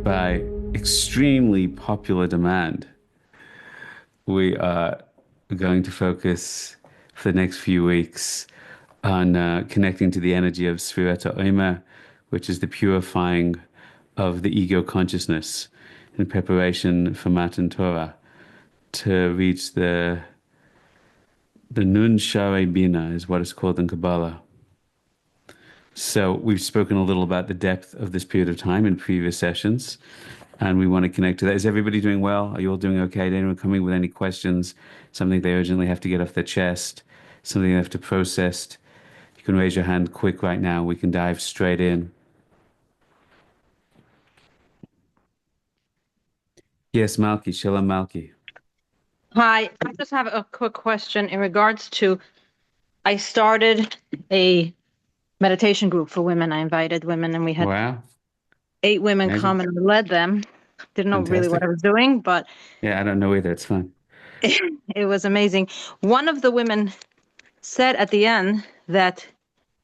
by extremely popular demand, we are going to focus for the next few weeks on connecting to the energy of Sefirat HaOmer, which is the purifying of the ego consciousness in preparation for Matan Torah to reach the Nun Share Bina is what it's called in Kabbalah. So we've spoken a little about the depth of this period of time in previous sessions, and we want to connect to that. Is everybody doing well? Are you all doing okay? Did anyone coming with any questions? Something they urgently have to get off their chest? Something they have to process? You can raise your hand quick right now. We can dive straight in. Yes, Malki, Shalom Malki. Hi, I just have a quick question in regards to, I started a meditation group for women. I invited women and we had Wow, 8 women amazing. come and I led them. Didn't know really what Fantastic. I was doing, but Yeah, I don't know either. It's fun. it was amazing. One of the women said at the end that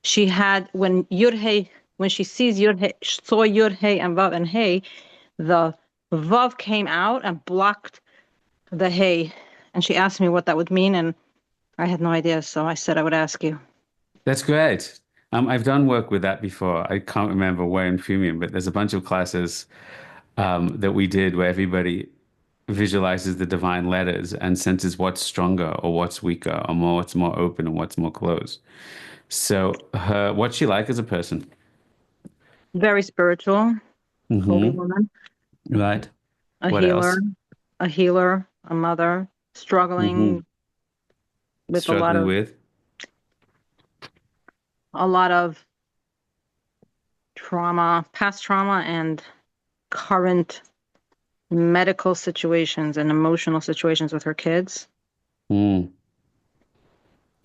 she had, when Yud Hey, when she sees Yud Hey, saw Yud Hey and Vav and Hey, the Vav came out and blocked the Hey. And she asked me what that would mean, and I had no idea, so I said I would ask you. That's great. I've done work with that before. I can't remember where in Fumium, but there's a bunch of classes that we did where everybody visualizes the divine letters and senses what's stronger or what's weaker or more, what's more open and what's more closed. So, what's she like as a person? Very spiritual, holy Hmm. woman, Right. a What healer, else? a mother, Hmm. struggling with Struggling with? a lot of trauma, past trauma and current medical situations and emotional situations with her kids. Mm.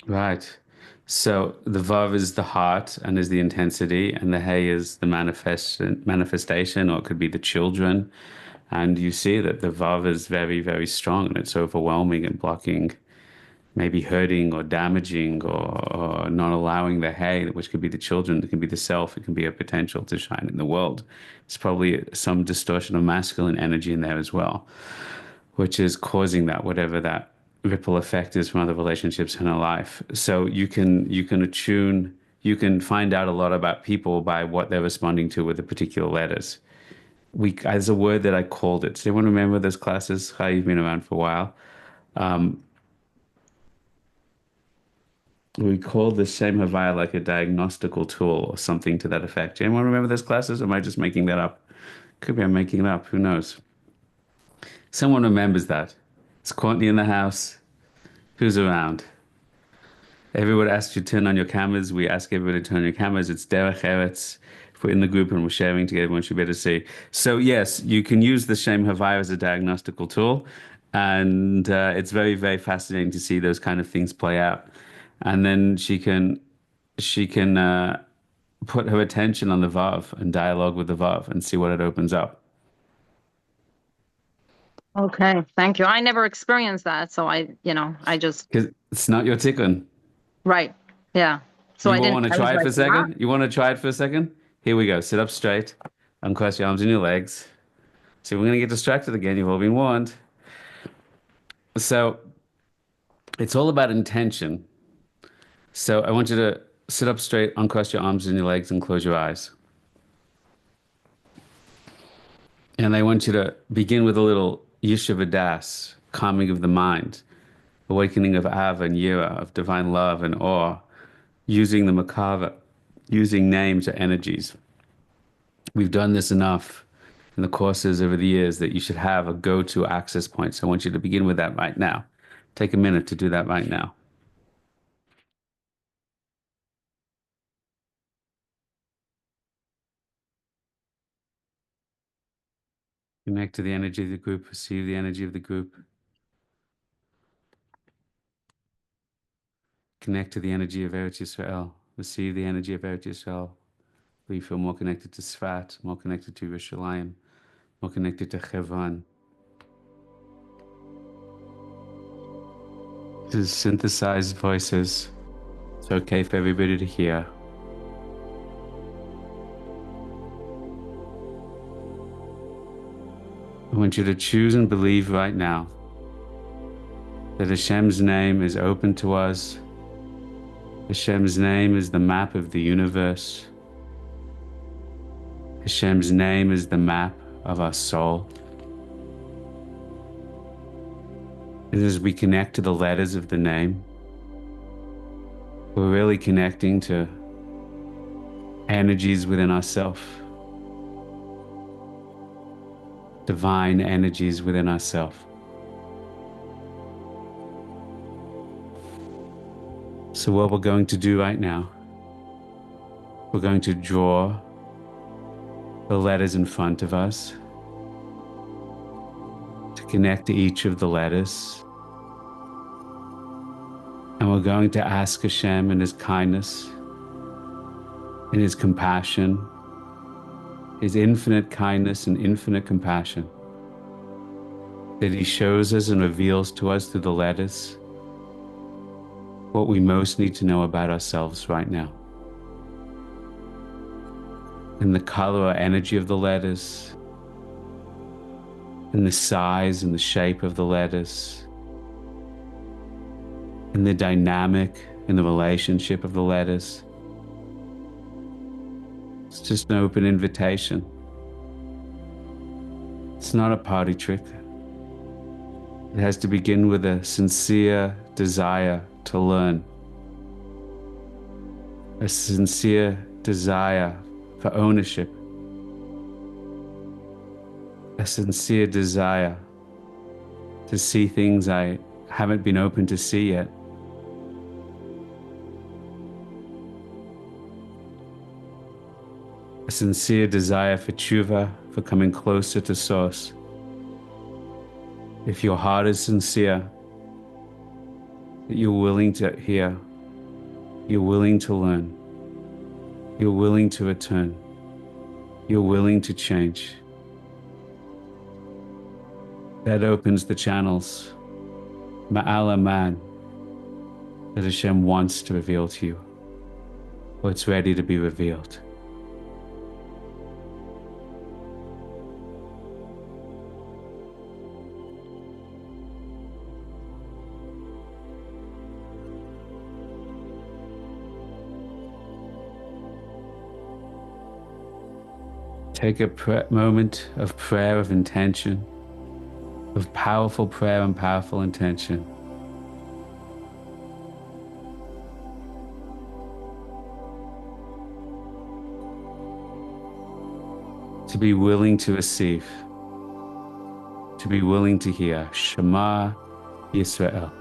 Right. So the Vav is the heart and is the intensity, and the Hey is the manifestation, or it could be the children. And you see that the Vav is very, very strong and it's overwhelming and blocking, maybe hurting or damaging or not allowing the Hey, which could be the children, it can be the self, it can be a potential to shine in the world. It's probably some distortion of masculine energy in there as well, which is causing that, whatever that ripple effect is from other relationships in our life. So you can attune, you can find out a lot about people by what they're responding to with the particular letters. As a word that I called it. Does anyone remember those classes? How you've been around for a while. We called the Shem Havaya like a diagnostical tool or something to that effect. Anyone remember those classes? Or am I just making that up? Could be I'm making it up. Who knows? Someone remembers that. It's Courtney in the house. Who's around? Everyone asks you to turn on your cameras. We ask everybody to turn on your cameras. It's Derech Eretz. If we're in the group and we're sharing together, everyone should be able to see. So yes, you can use the Shem Havaya as a diagnostical tool, and it's very, very fascinating to see those kind of things play out. And then she can put her attention on the Vav and dialogue with the Vav and see what it opens up. Okay, thank you. I never experienced that, so I just, Because it's not your tikkun. right. Yeah. So You all want to I was try it for like, a wow. second? You want to try it for a second? Here we go. Sit up straight. Uncross your arms and your legs. See, we're going to get distracted again. You've all been warned. So it's all about intention. So I want you to sit up straight, uncross your arms and your legs, and close your eyes. And I want you to begin with a little Yeshiva Das, calming of the mind, awakening of Av and Yira, of divine love and awe, using the Makava, using names or energies. We've done this enough in the courses over the years that you should have a go-to access point. So I want you to begin with that right now. Take a minute to do that right now. Connect to the energy of the group, perceive the energy of the group. Connect to the energy of Eretz Yisrael. Receive the energy of Eretz Yisrael. Where you feel more connected to Sfat, more connected to Yerushalayim, more connected to Chevron. This is synthesized voices. It's okay for everybody to hear. I want you to choose and believe right now that Hashem's name is open to us. Hashem's name is the map of the universe. Hashem's name is the map of our soul. And as we connect to the letters of the name, we're really connecting to energies within ourselves, divine energies within ourselves. So what we're going to do right now, we're going to draw the letters in front of us to connect to each of the letters. And we're going to ask Hashem in His kindness, in His compassion, His infinite kindness and infinite compassion, that He shows us and reveals to us through the letters what we most need to know about ourselves right now. And the color or energy of the letters, and the size and the shape of the letters, and the dynamic and the relationship of the letters. It's just an open invitation. It's not a party trick. It has to begin with a sincere desire to learn, a sincere desire for ownership, a sincere desire to see things I haven't been open to see yet. A sincere desire for tshuva, for coming closer to Source. If your heart is sincere, that you're willing to hear, you're willing to learn, you're willing to return, you're willing to change, that opens the channels, ma'ala man, that Hashem wants to reveal to you, or it's ready to be revealed. Take a moment of prayer, of intention, of powerful prayer and powerful intention. To be willing to receive, to be willing to hear. Shema Yisrael.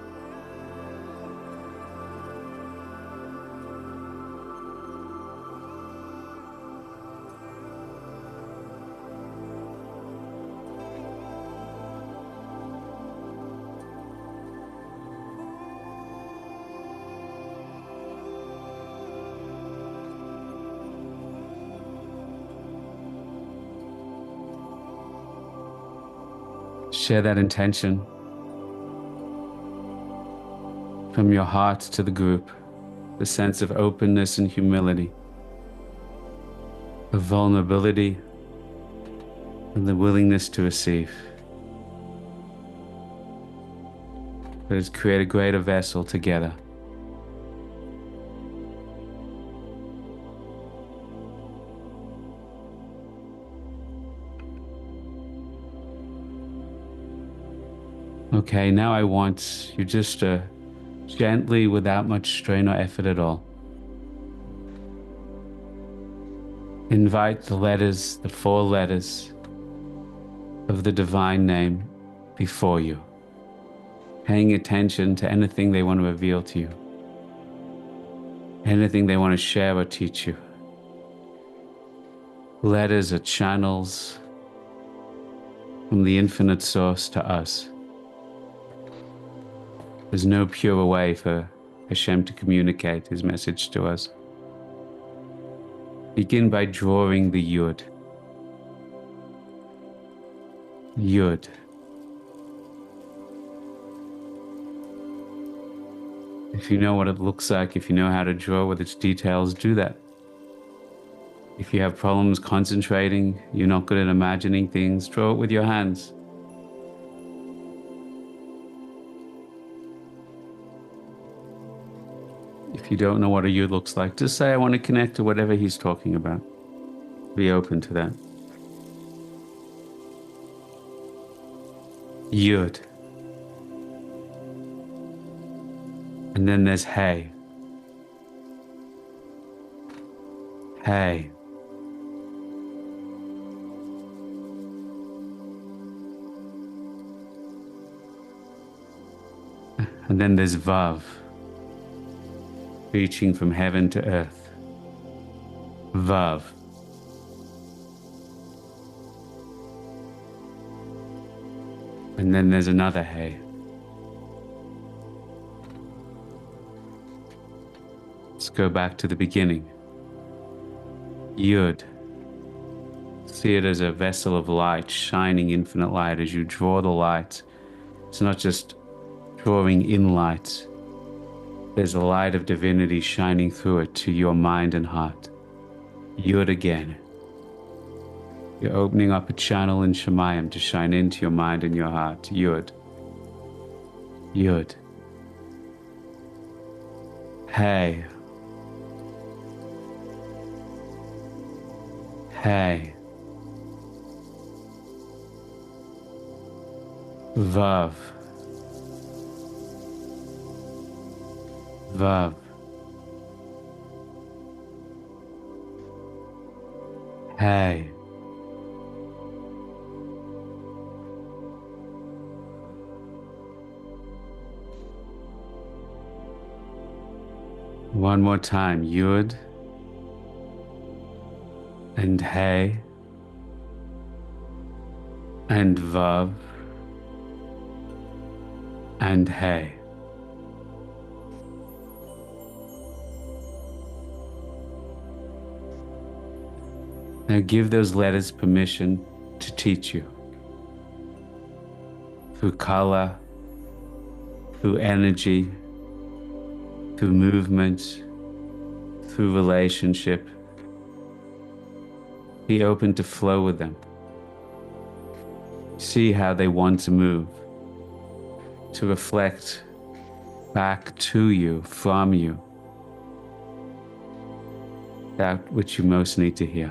Share that intention from your heart to the group, the sense of openness and humility, of vulnerability, and the willingness to receive. Let us create a greater vessel together. Okay, now I want you just to gently, without much strain or effort at all, invite the letters, the 4 letters of the divine name before you, paying attention to anything they want to reveal to you, anything they want to share or teach you. Letters are channels from the infinite source to us. There's no purer way for Hashem to communicate His message to us. Begin by drawing the Yud. Yud. If you know what it looks like, if you know how to draw with its details, do that. If you have problems concentrating, you're not good at imagining things, draw it with your hands. If you don't know what a yud looks like, just say, I want to connect to whatever he's talking about. Be open to that. Yud. And then there's hey. Hey. And then there's vav, reaching from heaven to earth. Vav. And then there's another hey. Let's go back to the beginning. Yud. See it as a vessel of light, shining infinite light. As you draw the light, it's not just drawing in light. There's a light of divinity shining through it to your mind and heart. Yud again. You're opening up a channel in Shemayim to shine into your mind and your heart. Yud. Yud. Hey. Hey. Vav. Vav. Hey. One more time. Yud and hey and vav and hey. Now give those letters permission to teach you through color, through energy, through movement, through relationship. Be open to flow with them. See how they want to move, to reflect back to you, from you, that which you most need to hear.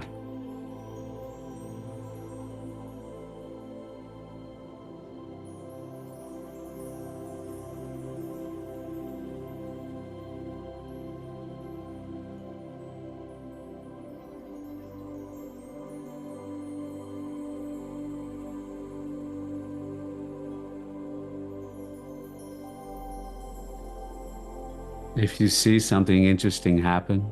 If you see something interesting happen,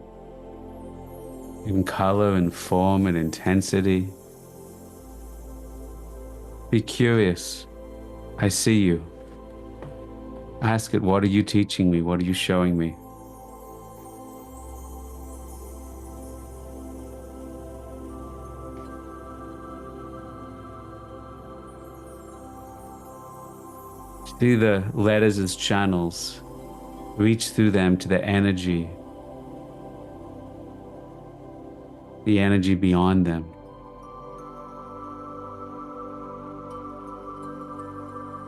in color and form and intensity, be curious. I see you. Ask it, what are you teaching me? What are you showing me? See the letters as channels. Reach through them to the energy beyond them.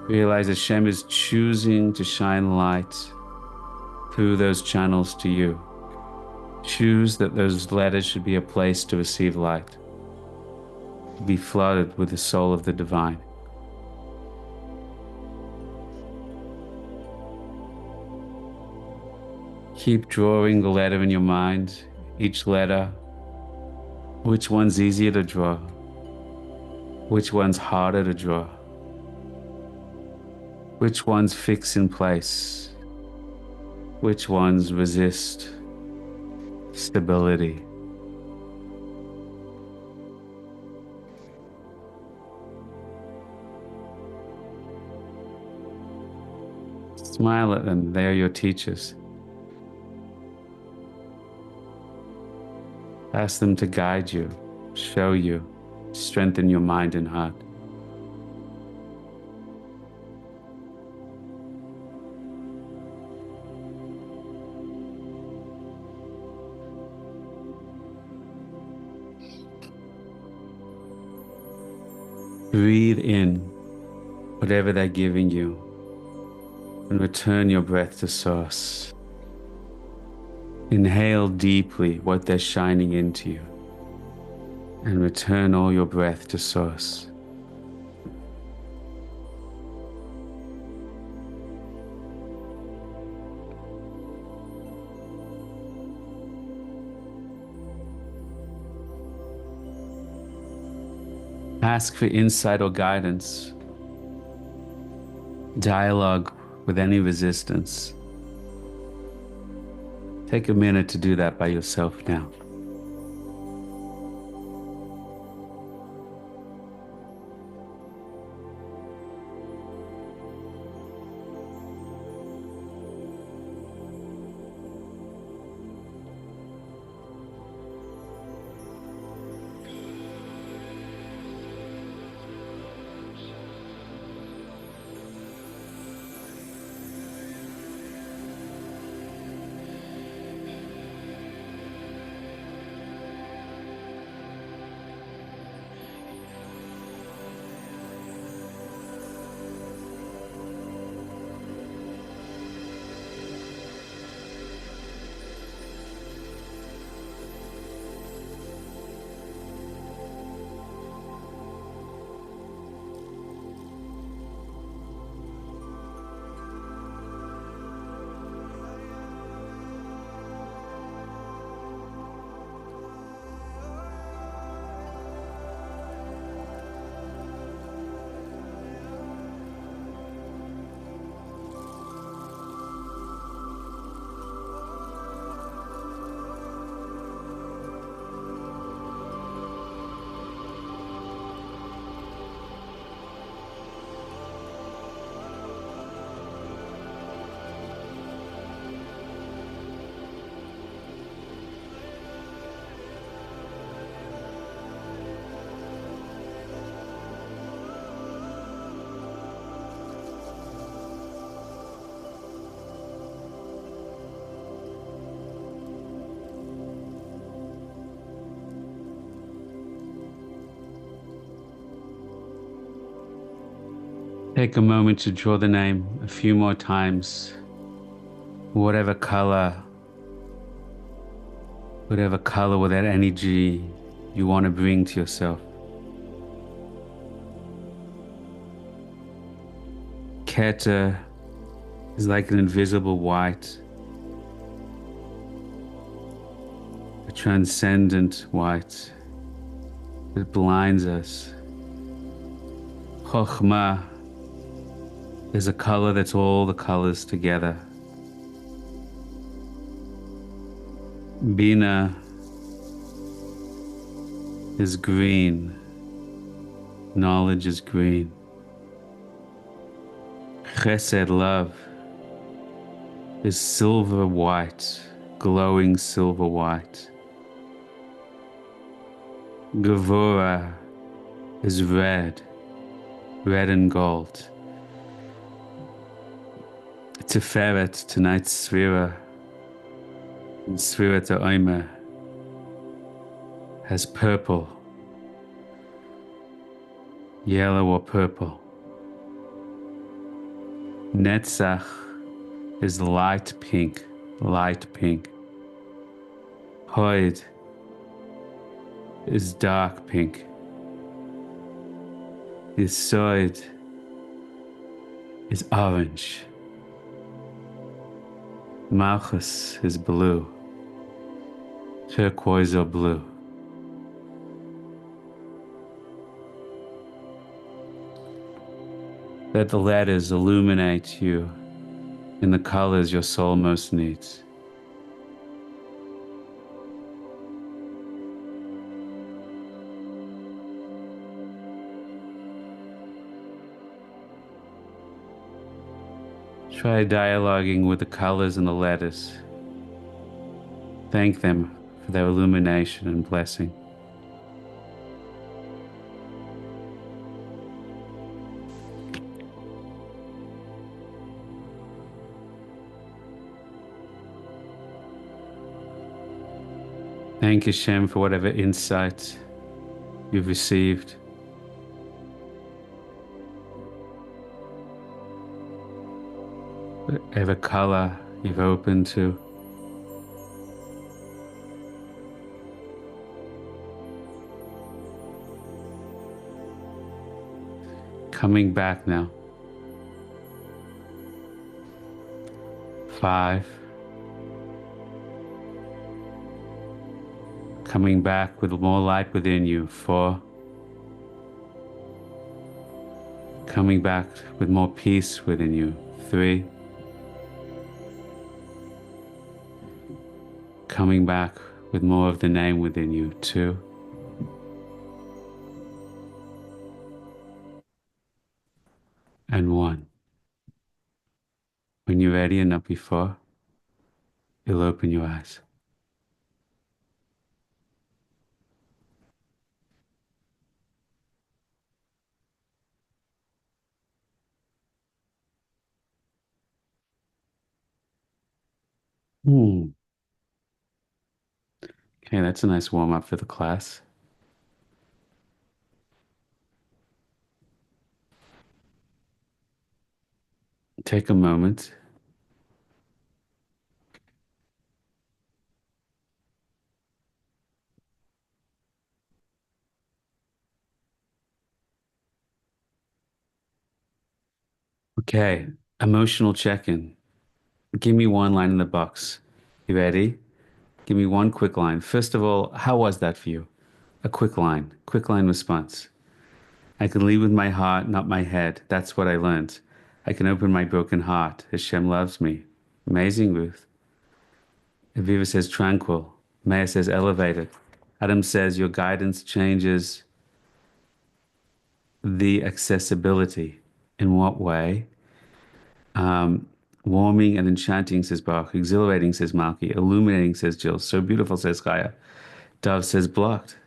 Realize Hashem is choosing to shine light through those channels to you. Choose that those letters should be a place to receive light, to be flooded with the soul of the divine. Keep drawing the letter in your mind, each letter. Which one's easier to draw? Which one's harder to draw? Which ones fix in place? Which ones resist stability? Smile at them, they are your teachers. Ask them to guide you, show you, strengthen your mind and heart. Breathe in whatever they're giving you and return your breath to source. Inhale deeply what they're shining into you and return all your breath to source. Ask for insight or guidance. Dialogue with any resistance. Take a minute to do that by yourself now. Take a moment to draw the name a few more times. Whatever color, with that energy you want to bring to yourself. Keter is like an invisible white, a transcendent white that blinds us. Chokhmah is a color that's all the colors together. Bina is green. Knowledge is green. Chesed, love, is silver white, glowing silver white. Gevurah is red, red and gold. Tiferet, tonight's Sefirah, Sefirat HaOmer, has purple, yellow or purple. Netzach is light pink, light pink. Hod is dark pink. Yesod is orange. Malchus is blue, turquoise or blue. Let the letters illuminate you in the colors your soul most needs. Try dialoguing with the colors and the letters. Thank them for their illumination and blessing. Thank Hashem for whatever insight you've received. Whatever color you've opened to. Coming back now. 5. Coming back with more light within you. 4. Coming back with more peace within you. 3. Coming back with more of the name within you. 2. And 1. When you're ready and not before, you'll open your eyes. Hmm. Okay, that's a nice warm up for the class. Take a moment. Okay, emotional check-in. Give me one line in the box. You ready? Give me one quick line. First of all, how was that for you? A quick line response. I can lead with my heart, not my head. That's what I learned. I can open my broken heart. Hashem loves me. Amazing, Ruth. Aviva says tranquil. Maya says elevated. Adam says your guidance changes the accessibility. In what way? Warming and enchanting, says Baruch. Exhilarating, says Malki. Illuminating, says Jill. So beautiful, says Kaya. Dove says blocked.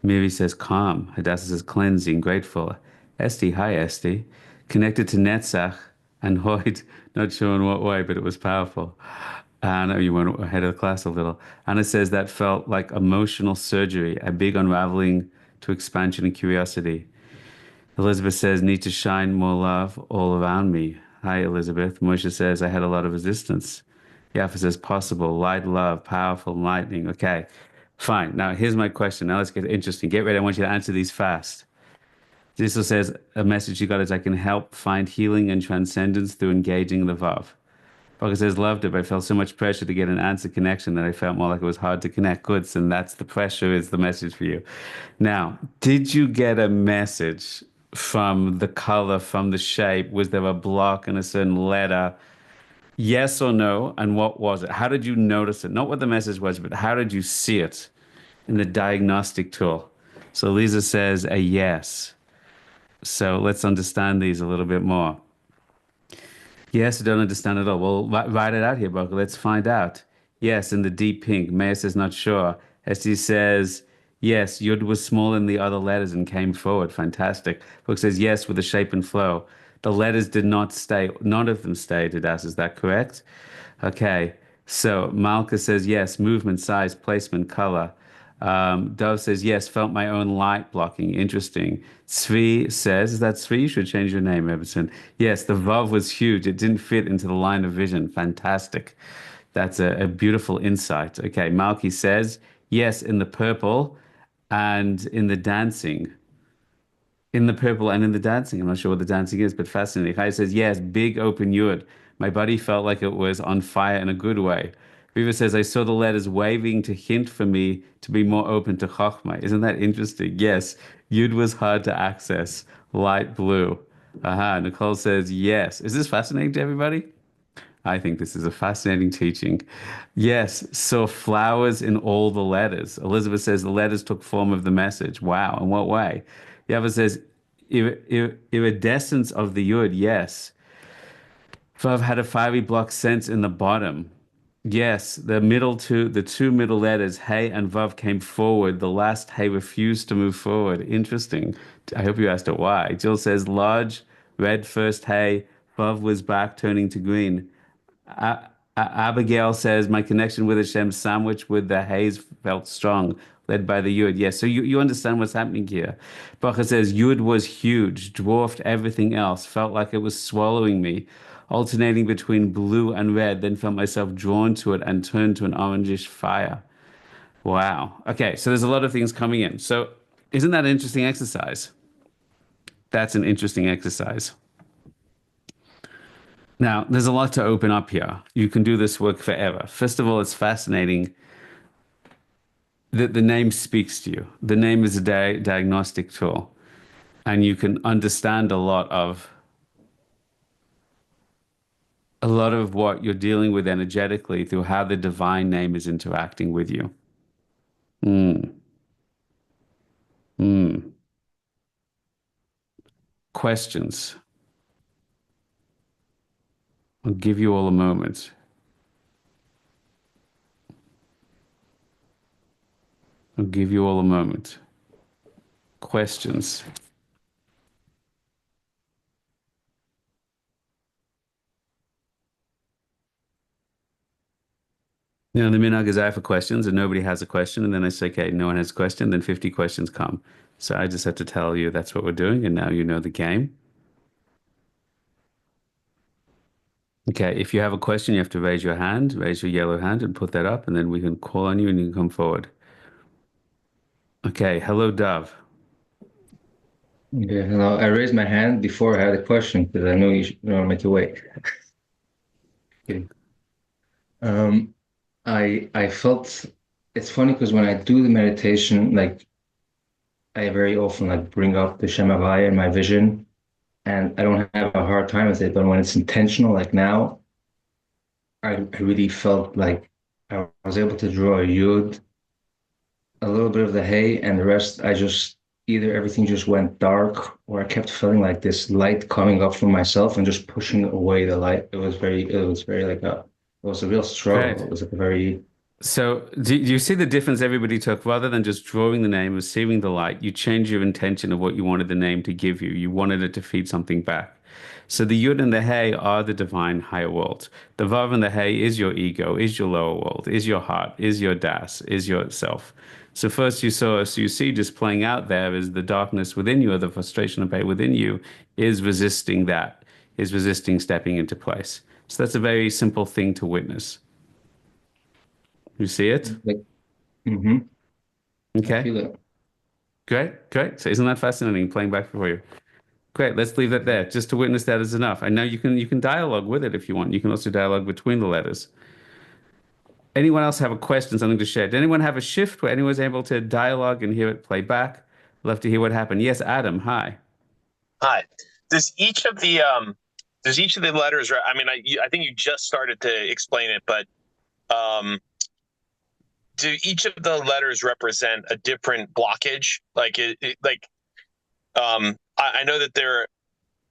Miri says calm. Hadassah says cleansing, grateful. Esti, hi Esti. Connected to Netzach and Hoyt, not sure in what way, but it was powerful. I know you went ahead of the class a little. Anna says that felt like emotional surgery, a big unraveling to expansion and curiosity. Elizabeth says, need to shine more love all around me. Hi, Elizabeth. Moshe says, I had a lot of resistance. Yafa says, possible, light, love, powerful, lightning. Okay, fine. Now, here's my question. Now let's get interesting. Get ready. I want you to answer these fast. Zisel says, a message you got is, I can help find healing and transcendence through engaging the Vav. Parker says, loved it, but I felt so much pressure to get an answer connection that I felt more like it was hard to connect. Good, and that's the pressure is the message for you. Now, did you get a message from the color, from the shape? Was there a block in a certain letter? Yes or no? And what was it? How did you notice it? Not what the message was, but how did you see it in the diagnostic tool? So Lisa says a yes. So let's understand these a little bit more. Yes, I don't understand at all. Well, write it out here, Broker. Let's find out. Yes, in the deep pink. Maya says not sure. Esty says yes, Yud was smaller than the other letters and came forward. Fantastic. Brooke says yes with the shape and flow. The letters did not stay. None of them stayed, Hadass. Is that correct? Okay. So Malka says yes, movement, size, placement, color. Dove says, yes, felt my own light blocking. Interesting. Tzvi says, is that Tzvi? You should change your name, Everson. Yes, the Vav was huge. It didn't fit into the line of vision. Fantastic. That's a beautiful insight. Okay, Malki says, yes, in the purple and in the dancing. In the purple and in the dancing. I'm not sure what the dancing is, but fascinating. Chaya says, yes, big open yud. My body felt like it was on fire in a good way. Viva says, I saw the letters waving to hint for me to be more open to Chokhmah. Isn't that interesting? Yes, yud was hard to access. Light blue. Aha, Nicole says, yes. Is this fascinating to everybody? I think this is a fascinating teaching. Yes, saw flowers in all the letters. Elizabeth says the letters took form of the message. Wow, in what way? Yava says iridescence of the yud. Yes. Vav had a fiery block sense in the bottom. Yes, the two middle letters, Hey and Vav, came forward. The last Hey refused to move forward. Interesting. I hope you asked it why. Jill says large, red first Hey, Vav was back turning to green. Abigail says, my connection with Hashem sandwiched with the haze felt strong, led by the Yud. Yes, so you understand what's happening here. Bacha says, Yud was huge, dwarfed everything else, felt like it was swallowing me, alternating between blue and red, then felt myself drawn to it and turned to an orangish fire. Wow. Okay, so there's a lot of things coming in. So isn't that an interesting exercise? That's an interesting exercise. Now, there's a lot to open up here. You can do this work forever. First of all, it's fascinating that the name speaks to you. The name is a diagnostic tool, and you can understand a lot of what you're dealing with energetically through how the divine name is interacting with you. Mm, mm. Questions. I'll give you all a moment. I'll give you all a moment. Questions. You know, the minhag is I have questions and nobody has a question, and then I say, okay, no one has a question, then 50 questions come. So I just had to tell you that's what we're doing, and now you know the game. Okay, if you have a question, you have to raise your hand, raise your yellow hand and put that up, and then we can call on you and you can come forward. Okay, hello, Dove. Yeah, hello. I raised my hand before I had a question because I know you don't make you wait. Kidding. Um, I felt it's funny because when I do the meditation, like I very often like bring up the Shem Havaya in my vision, and I don't have a hard time with it. But when it's intentional, like now, I really felt like I was able to draw a yud, a little bit of the hay, and the rest I just either everything just went dark or I kept feeling like this light coming up from myself and just pushing away the light. It was very like it was a real struggle. Great. It was like a very So, do you see the difference everybody took? Rather than just drawing the name, receiving the light, you change your intention of what you wanted the name to give you. You wanted it to feed something back. So the Yud and the Hey are the divine higher world. The Vav and the Hey is your ego, is your lower world, is your heart, is your Das, is your self. So first you see just playing out there is the darkness within you, or the frustration and pain within you is resisting that, is resisting stepping into place. So that's a very simple thing to witness. You see it? like mm-hmm. I Okay. feel it. Great, great. So isn't that fascinating playing back for you? Great. Let's leave that there. Just to witness that is enough. I know you can dialogue with it if you want. You can also dialogue between the letters. Anyone else have a question, something to share? Did anyone have a shift where anyone was able to dialogue and hear it play back? Love to hear what happened. Yes, Adam. Hi. Hi. Does each of the letters? I mean, I think you just started to explain it, but um, do each of the letters represent a different blockage? Like I know that they're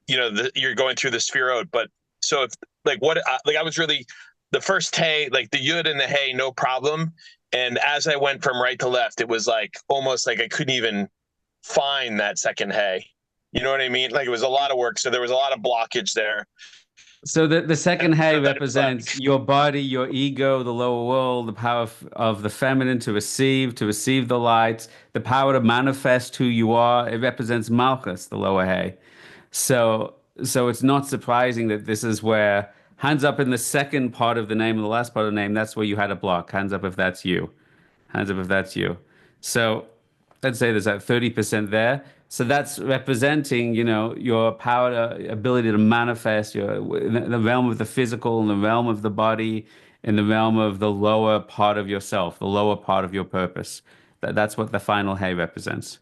you're going through the Sefirot, but so if I was really the first hey, like the Yud and the hey, no problem. And as I went from right to left, it was like almost like I couldn't even find that second hey. You know what I mean? Like it was a lot of work. So there was a lot of blockage there. So the second hey So that it was like, represents your body, your ego, the lower world, the power of the feminine to receive the light, the power to manifest who you are. It represents Malchus, the lower hey. So it's not surprising that this is where hands up in the second part of the name and the last part of the name, that's where you had a block. Hands up if that's you. Hands up if that's you. So let's say there's like 30% there. So that's representing, your power, ability to manifest your in the realm of the physical, in the realm of the body, in the realm of the lower part of yourself, the lower part of your purpose. That's what the final hay represents.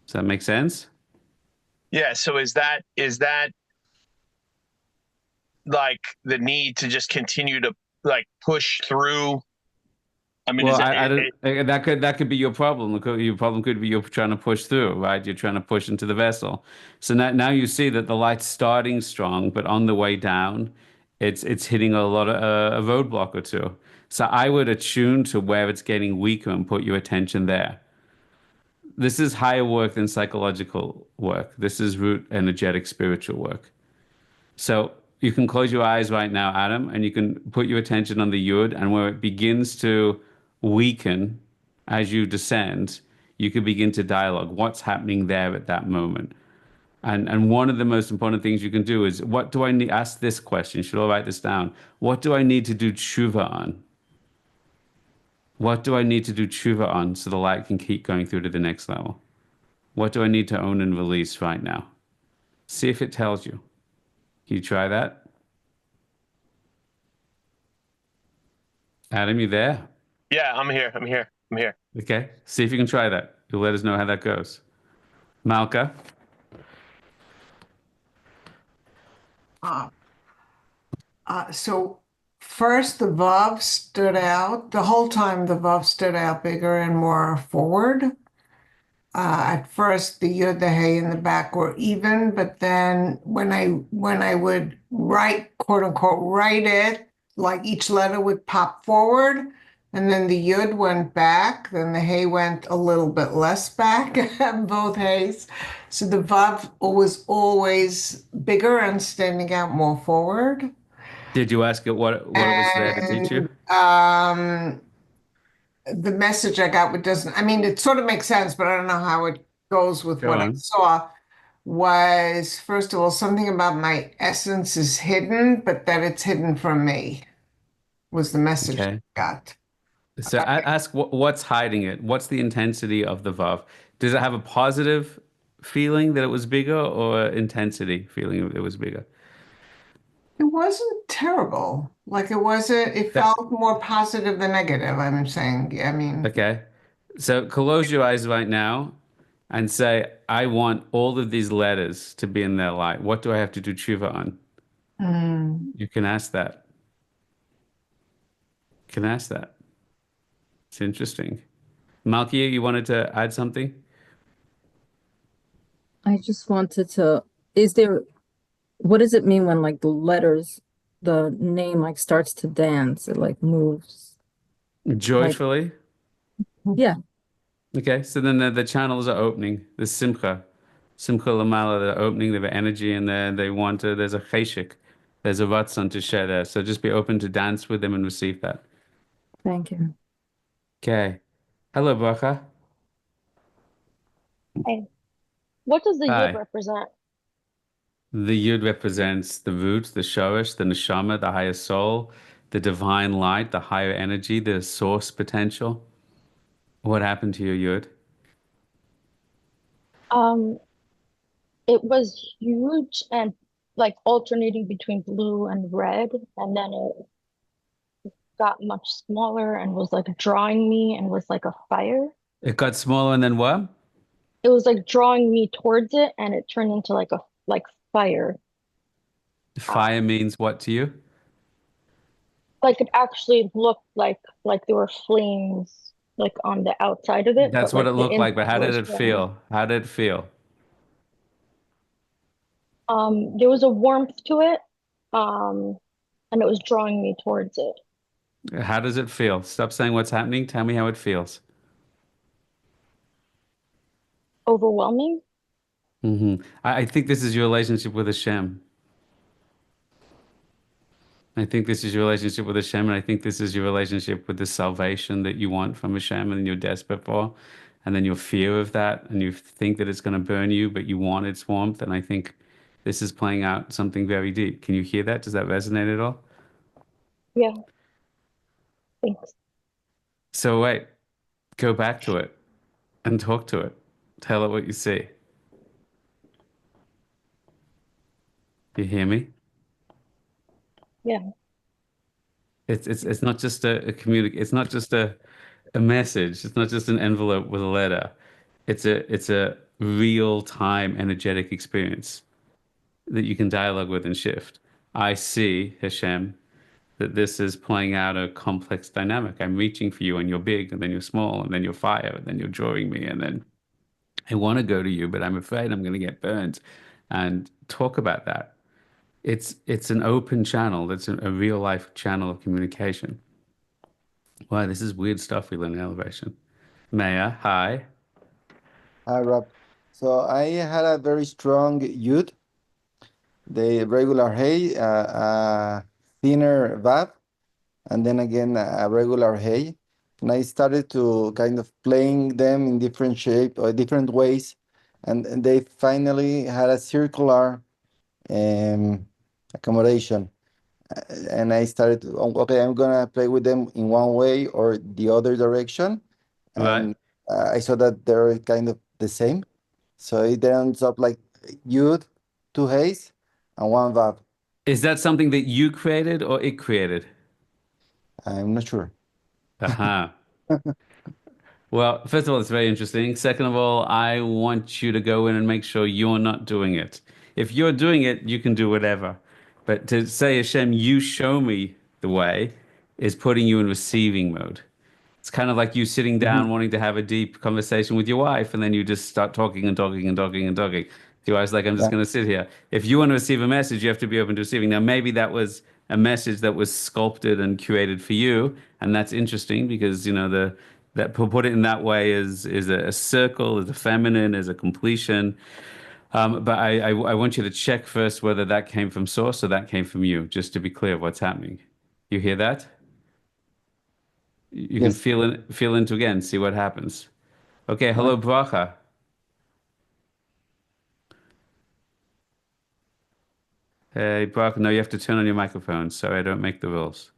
Does that make sense? yeah. So is that like the need to just continue to like push through? I mean, Well, is I don't. it, That could be your problem. Your problem could be you're trying to push through, right? You're trying to push into the vessel. So now you see that the light's starting strong, but on the way down, it's hitting a lot of a roadblock or two. So I would attune to where it's getting weaker and put your attention there. This is higher work than psychological work. This is root energetic spiritual work. So you can close your eyes right now, Adam, and you can put your attention on the yud, and where it begins to weaken as you descend, you can begin to dialogue. What's happening there at that moment? And one of the most important things you can do is, what do I need? Ask this question. Should I write this down? What do I need to do tshuva on? What do I need to do tshuva on so the light can keep going through to the next level? What do I need to own and release right now? See if it tells you. Can you try that? Adam, you there? Yeah, I'm here. I'm here. I'm here. Okay. See if you can try that. You'll let us know how that goes. Malka? Uh, so first the Vav stood out. The whole time the Vav stood out bigger and more forward. At first the Yud, the Hey in the back were even, but then when I would write, quote unquote, write it, like each letter would pop forward, and then the Yud went back, then the Hey went a little bit less back, both Heys. So the Vav was always bigger and standing out more forward. Did you ask it what it was there to teach you? And the message I got, what doesn't, I mean, it sort of makes sense, but I don't know how it goes with Go what I on. saw, was first of all, something about my essence is hidden, but that it's hidden from me, was the message I Okay. got. So ask what's hiding it? What's the intensity of the Vav? Does it have a positive feeling that it was bigger or intensity feeling it was bigger? It wasn't terrible. Like it That, felt more positive than negative, I'm saying. Yeah, I mean, okay. So close your eyes right now and say, I want all of these letters to be in their light. What do I have to do tshuva on? mm, You can ask that. You can ask that. It's interesting. Malkia, you wanted to add something? I just wanted to, what does it mean when like the letters, the name like starts to dance, it like moves? Joyfully? Yeah. Okay, so then the channels are opening. The Simcha Lamala, they're opening, they have energy in there. They want to, there's a cheshik, there's a ratzon to share there. So just be open to dance with them and receive that. Thank you. Okay. Hello, Bracha. Hey, what does the yud Hi. represent? The Yud represents the root, the Shorish, the Neshama, the higher soul, the divine light, the higher energy, the source potential. What happened to your Yud? Um, it was huge and like alternating between blue and red, and then it got much smaller and was like drawing me and was like a fire. It got smaller and then what? It was like drawing me towards it, and it turned into like fire. Fire means what to you? Like it actually looked like there were flames like on the outside of it, That's but what like it the looked like, but inside how did was it burning. feel? How did it feel? There was a warmth to it, um, and it was drawing me towards it. How does it feel? Stop saying what's happening. Tell me how it feels. Overwhelming. I think this is your relationship with Hashem. I think this is your relationship with Hashem, and I think this is your relationship with the salvation that you want from Hashem and you're desperate for. And then your fear of that, and you think that it's going to burn you, but you want its warmth. And I think this is playing out something very deep. Can you hear that? Does that resonate at all? Yeah, thanks. So wait, go back to it and talk to it. Tell it what you see. You hear me? Yeah. It's not just a communic. It's not just a message. It's not just an envelope with a letter. It's a real time energetic experience that you can dialogue with and shift. I see, Hashem, that this is playing out a complex dynamic. I'm reaching for you and you're big and then you're small and then you're fire and then you're drawing me and then I want to go to you, but I'm afraid I'm going to get burned. And talk about that. It's an open channel. That's a real life channel of communication. Wow, this is weird stuff we learn in elevation. Maya, hi. Hi, Rob. So I had a very strong youth, the regular hay, thinner VAP, and then again a regular hay. And I started to kind of playing them in different shape or different ways, and they finally had a circular accommodation. And I started to, okay, I'm gonna play with them in one way or the other direction, Right. and I saw that they're kind of the same. So it ends up like Yud, two Heys, and one Vav. Is that something that you created or it created? I'm not sure. Aha. Well, first of all, it's very interesting. Second of all, I want you to go in and make sure you're not doing it. If you're doing it, you can do whatever. But to say, Hashem, you show me the way, is putting you in receiving mode. It's kind of like you sitting down wanting to have a deep conversation with your wife, and then you just start talking and talking and talking and talking. Your wife's like, I'm just Yeah. going to sit here. If you want to receive a message, you have to be open to receiving. Now, maybe that was a message that was sculpted and curated for you, and that's interesting because that put it in that way is a circle, is a feminine, is a completion. But I want you to check first whether that came from source or that came from you, just to be clear of what's happening. You hear that? You can Yes. feel into again, see what happens. Okay, hello, Bracha. Hey, Bracha, no, you have to turn on your microphone. Sorry, I don't make the rules.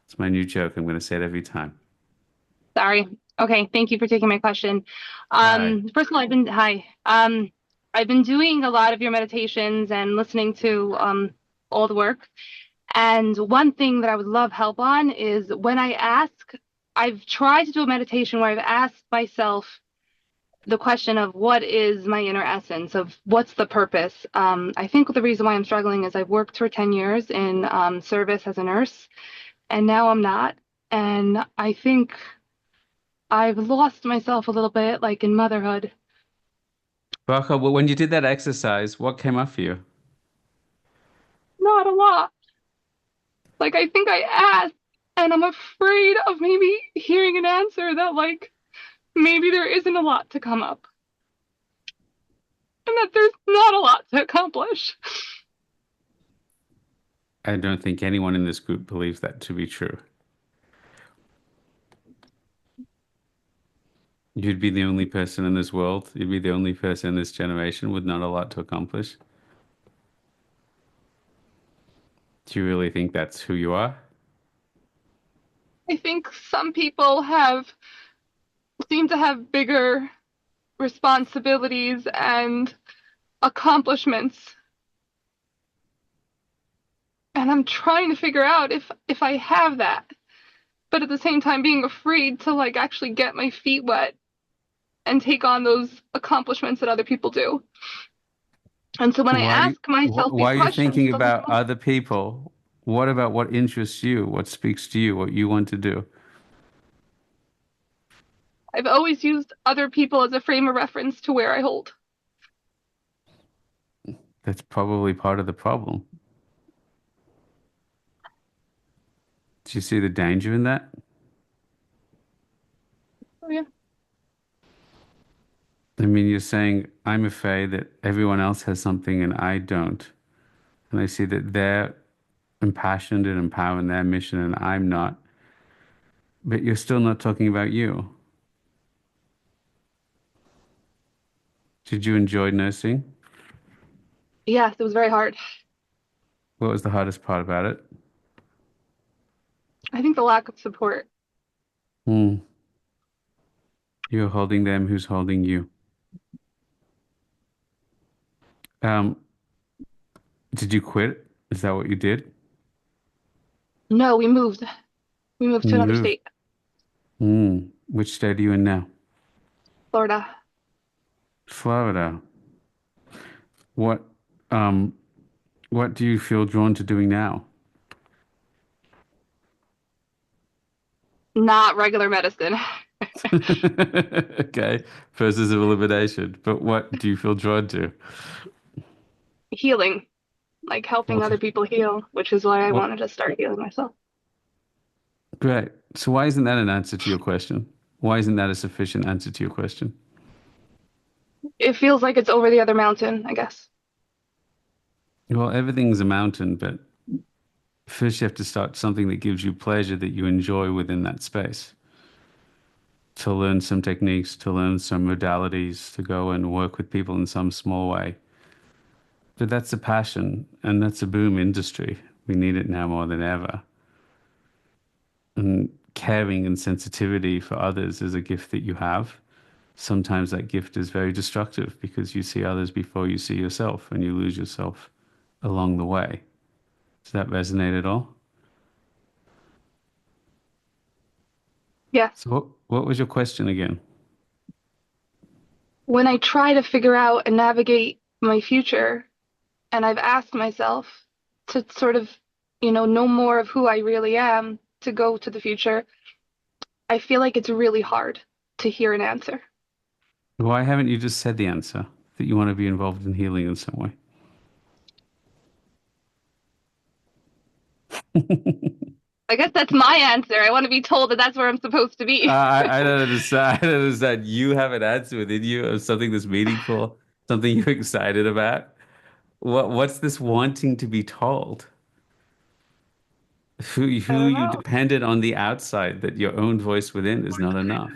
It's my new joke. I'm going to say it every time. Sorry. Okay, thank you for taking my question. Hi. First of all, I've been doing a lot of your meditations and listening to all the work. And one thing that I would love help on is when I've tried to do a meditation where I've asked myself the question of what is my inner essence, of what's the purpose. I think the reason why I'm struggling is I've worked for 10 years in service as a nurse, and now I'm not. And I think I've lost myself a little bit, like in motherhood. Bracha, well, when you did that exercise, what came up for you? Not a lot. Like, I think I asked, and I'm afraid of maybe hearing an answer that, like, maybe there isn't a lot to come up. And that there's not a lot to accomplish. I don't think anyone in this group believes that to be true. You'd be the only person in this world, you'd be the only person in this generation with not a lot to accomplish. Do you really think that's who you are? I think some people seem to have bigger responsibilities and accomplishments. And I'm trying to figure out if I have that, but at the same time being afraid to like actually get my feet wet and take on those accomplishments that other people do. And so when I ask myself why are these you questions, thinking about other people? What about what interests you? What speaks to you? What you want to do? I've always used other people as a frame of reference to where I hold. That's probably part of the problem. Do you see the danger in that? Oh, yeah. I mean, you're saying, I'm afraid that everyone else has something and I don't. And I see that they're impassioned and empowered in their mission and I'm not. But you're still not talking about you. Did you enjoy nursing? Yes, it was very hard. What was the hardest part about it? I think the lack of support. You're holding them, who's holding you? Did you quit? Is that what you did? No, we moved. We moved to You another moved. state, Which state are you in now? Florida. Florida. What do you feel drawn to doing now? Not regular medicine. Okay, process of elimination. But what do you feel drawn to? Healing, like helping What? other people heal, which is why I What? wanted to start healing myself. Great. So why isn't that an answer to your question? Why isn't that a sufficient answer to your question? It feels like it's over the other mountain, I guess. Well, everything's a mountain, but first you have to start something that gives you pleasure that you enjoy within that space. To learn some techniques, to learn some modalities, to go and work with people in some small way. But that's a passion, and that's a boom industry. We need it now more than ever. And caring and sensitivity for others is a gift that you have. sometimes that gift is very destructive because you see others before you see yourself and you lose yourself along the way. Does that resonate at all? Yeah. So what was your question again? When I try to figure out and navigate my future, and I've asked myself to sort of, know more of who I really am to go to the future, I feel like it's really hard to hear an answer. Why haven't you just said the answer, that you want to be involved in healing in some way? I guess that's my answer. I want to be told that that's where I'm supposed to be. I don't understand. I don't understand. You have an answer within you of something that's meaningful, something you're excited about. What's this wanting to be told? Who I don't you know. depended on the outside, that your own voice within is not enough.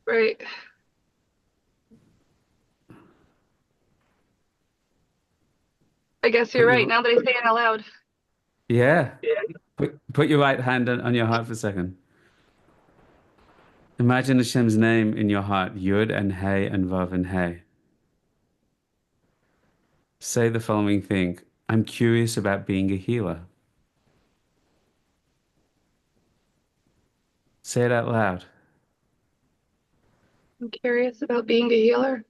Right. I guess you're right now that I say it out loud. Yeah. Put your right hand on your heart for a second. Imagine Hashem's name in your heart, Yud and Hey and Vav and Hey. Say the following thing: I'm curious about being a healer. Say it out loud. I'm curious about being a healer.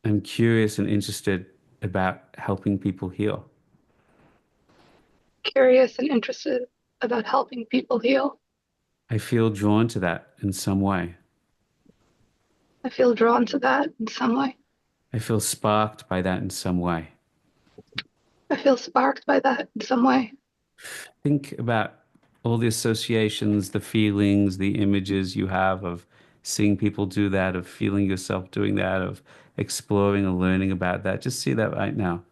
I'm curious and interested about helping people heal. Curious and interested about helping people heal. I feel drawn to that in some way. I feel drawn to that in some way. I feel sparked by that in some way. I feel sparked by that in some way. Think about all the associations, the feelings, the images you have of seeing people do that, of feeling yourself doing that, of exploring and learning about that. Just see that right now.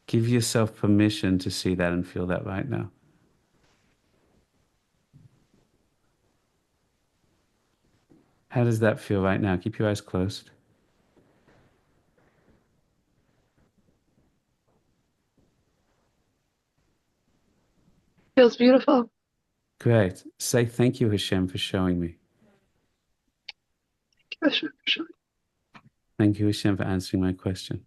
Give yourself permission to see that and feel that right now. How does that feel right now? Keep your eyes closed. Feels beautiful. Great. Say thank you, Hashem, for showing me. Thank you, Hashem, for answering my question.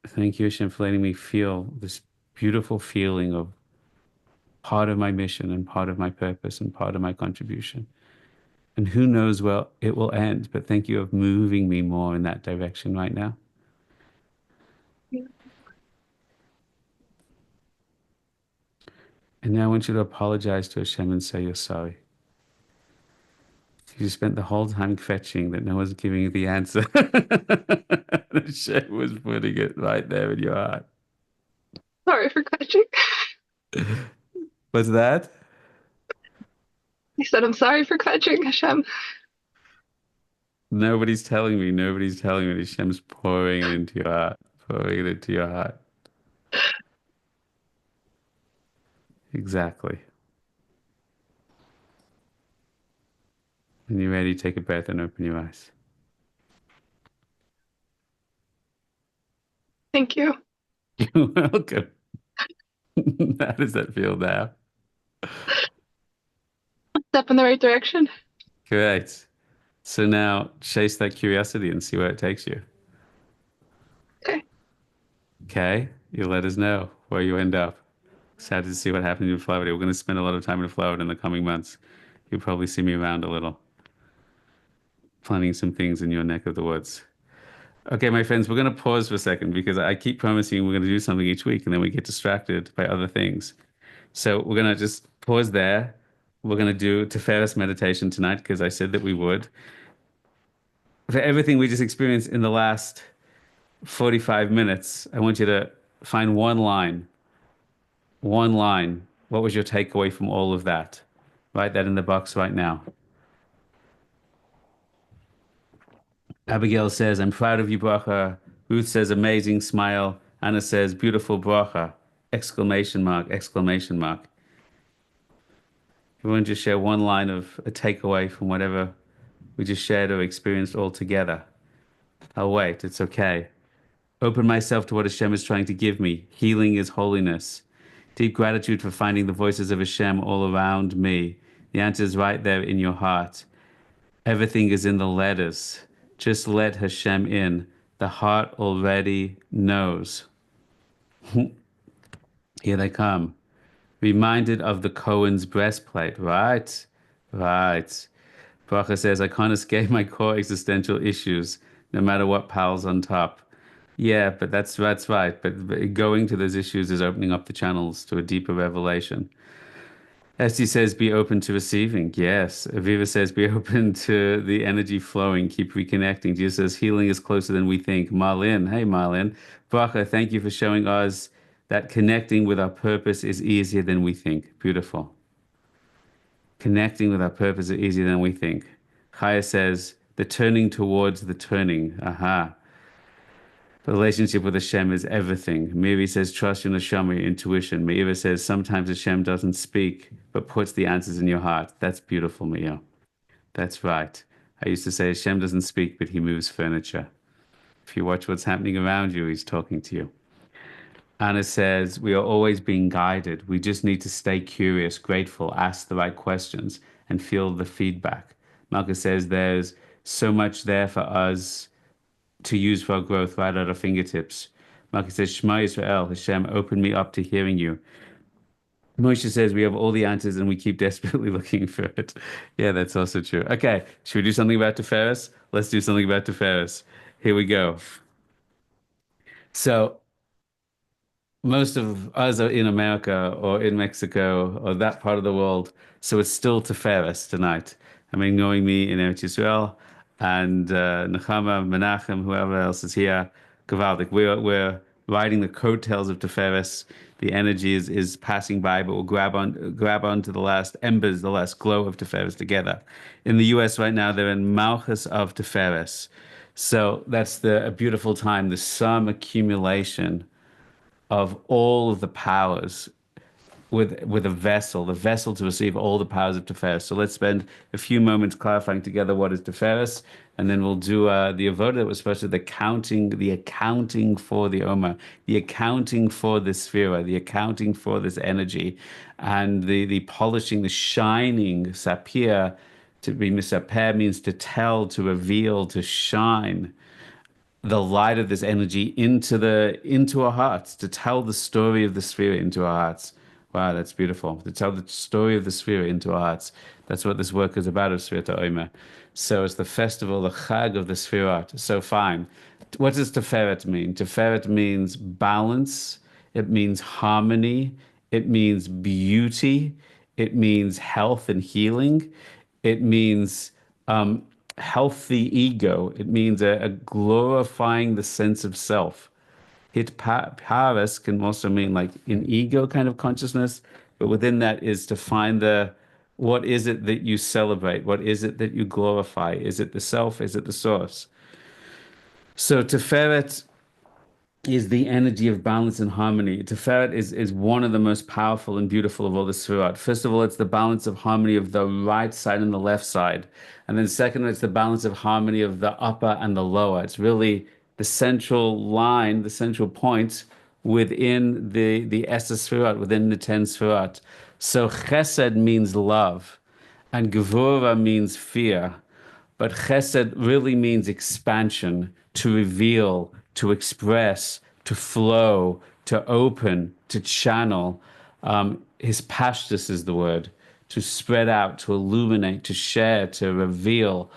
Thank you, Hashem, for letting me feel this beautiful feeling of part of my mission and part of my purpose and part of my contribution. And who knows where it will end, but thank you for moving me more in that direction right now. And now I want you to apologize to Hashem and say you're sorry. You spent the whole time fetching that no one's giving you the answer. Hashem was putting it right there in your heart. Sorry for catching. What's that? I said I'm sorry for catching, Hashem. Nobody's telling me. Nobody's telling me. Hashem's pouring it into your heart. Pouring it into your heart. Exactly. When you're ready, take a breath and open your eyes. Thank you. You're welcome. How does that feel now? Step in the right direction. Great. So now chase that curiosity and see where it takes you. Okay. Okay. You let us know where you end up. Excited to see what happens in Florida. We're going to spend a lot of time in Florida in the coming months. You'll probably see me around a little, planning some things in your neck of the woods. Okay, my friends, we're going to pause for a second because I keep promising we're going to do something each week and then we get distracted by other things. So we're going to just pause there. We're going to do Tiferet meditation tonight because I said that we would. For everything we just experienced in the last 45 minutes, I want you to find one line. One line. What was your takeaway from all of that? Write that in the box right now. Abigail says, I'm proud of you, bracha. Ruth says, amazing smile. Anna says, beautiful bracha. Exclamation mark, exclamation mark. Everyone just share one line of a takeaway from whatever we just shared or experienced all together. I'll wait, it's okay. Open myself to what Hashem is trying to give me. Healing is holiness. Deep gratitude for finding the voices of Hashem all around me. The answer is right there in your heart. Everything is in the letters. Just let Hashem in. The heart already knows. Here they come. Reminded of the Cohen's breastplate. Right. Bracha says, I can't escape my core existential issues, no matter what piles on top. Yeah, but that's right. But going to those issues is opening up the channels to a deeper revelation. Esty says, be open to receiving. Yes. Aviva says, be open to the energy flowing. Keep reconnecting. Jesus says, healing is closer than we think. Marlin. Hey, Marlin. Bracha, thank you for showing us that connecting with our purpose is easier than we think. Beautiful. Connecting with our purpose is easier than we think. Chaya says, the turning towards the turning. Aha. The relationship with Hashem is everything. Miri says, trust your neshama, your intuition. Meira says, sometimes Hashem doesn't speak, but puts the answers in your heart. That's beautiful, Mia. That's right. I used to say, Hashem doesn't speak, but he moves furniture. If you watch what's happening around you, he's talking to you. Anna says, we are always being guided. We just need to stay curious, grateful, ask the right questions, and feel the feedback. Malka says, there's so much there for us to use for our growth right at our fingertips. Malka says, Shema Yisrael, Hashem, open me up to hearing you. Moshe says, we have all the answers and we keep desperately looking for it. Yeah, that's also true. Okay, should we do something about Tiferet? Let's do something about Tiferet. Here we go. So, most of us are in America or in Mexico or that part of the world, so it's still Tiferet tonight. I'm ignoring me in Eretz Yisrael, and Nechama, Menachem, whoever else is here, Gavaldik. We're riding the coattails of Tiferet. The energy is passing by, but we'll grab onto the last embers, the last glow of Tiferet together. In the U.S. right now, they're in Malchus of Tiferet. So that's a beautiful time, the sum accumulation of all of the powers with a vessel, the vessel to receive all the powers of Tiferet. So let's spend a few moments clarifying together what is Tiferet, and then we'll do the avoda that was supposed to the accounting for the Omer, the accounting for the Sefirah, the accounting for this energy, and the polishing, the shining, sapir, to be misaper means to tell, to reveal, to shine the light of this energy into our hearts, to tell the story of the Sefirah into our hearts. Wow, that's beautiful. To tell the story of the Sefirah into our hearts. That's what this work is about, of Sefirat HaOmer. So it's the festival, the Chag of the Sefirot. So fine. What does Tiferet mean? Tiferet means balance. It means harmony. It means beauty. It means health and healing. It means healthy ego. It means a glorifying the sense of self. Hit paras can also mean like an ego kind of consciousness, but within that is to find what is it that you celebrate? What is it that you glorify? Is it the self? Is it the source? So Tiferet is the energy of balance and harmony. Tiferet is one of the most powerful and beautiful of all the Sefirot. First of all, it's the balance of harmony of the right side and the left side. And then second, it's the balance of harmony of the upper and the lower. It's really the central line, the central point within the Esther Sefirot, within the 10 Sefirot. So Chesed means love, and Gevurah means fear. But Chesed really means expansion, to reveal, to express, to flow, to open, to channel. His pashtus is the word, to spread out, to illuminate, to share, to reveal,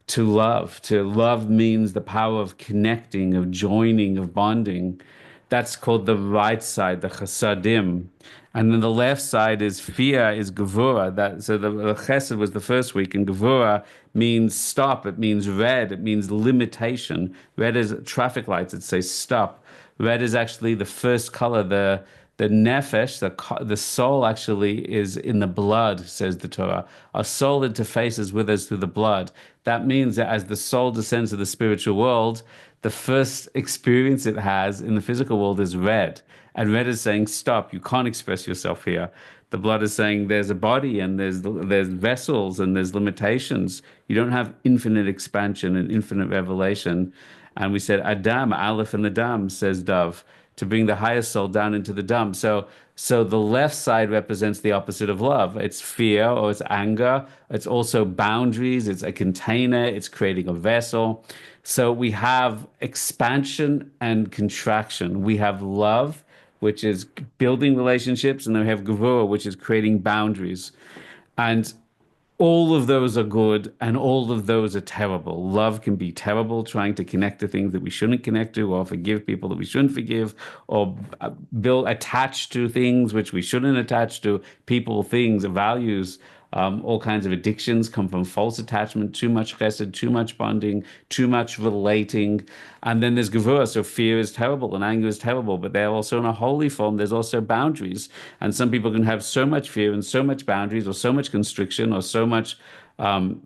to love. To love means the power of connecting, of joining, of bonding. That's called the right side, the chasadim. And then the left side is fear, is Gevurah. So the Chesed was the first week, and Gevurah means stop. It means red. It means limitation. Red is traffic lights. It says stop. Red is actually the first color. The nefesh, the soul actually is in the blood, says the Torah. Our soul interfaces with us through the blood. That means that as the soul descends to the spiritual world, the first experience it has in the physical world is red. And red is saying, stop, you can't express yourself here. The blood is saying there's a body and there's vessels and there's limitations. You don't have infinite expansion and infinite revelation. And we said Adam, Aleph and Adam, says Dove, to bring the highest soul down into the dump. So the left side represents the opposite of love. It's fear or it's anger. It's also boundaries. It's a container. It's creating a vessel. So we have expansion and contraction. We have love, which is building relationships, and then we have Gevurah, which is creating boundaries. And all of those are good and all of those are terrible. Love can be terrible, trying to connect to things that we shouldn't connect to, or forgive people that we shouldn't forgive, or build attached to things which we shouldn't attach to, people, things, values. All kinds of addictions come from false attachment, too much chesed, too much bonding, too much relating. And then there's Gevurah. So fear is terrible and anger is terrible, but they're also in a holy form. There's also boundaries. And some people can have so much fear and so much boundaries, or so much constriction, or so much of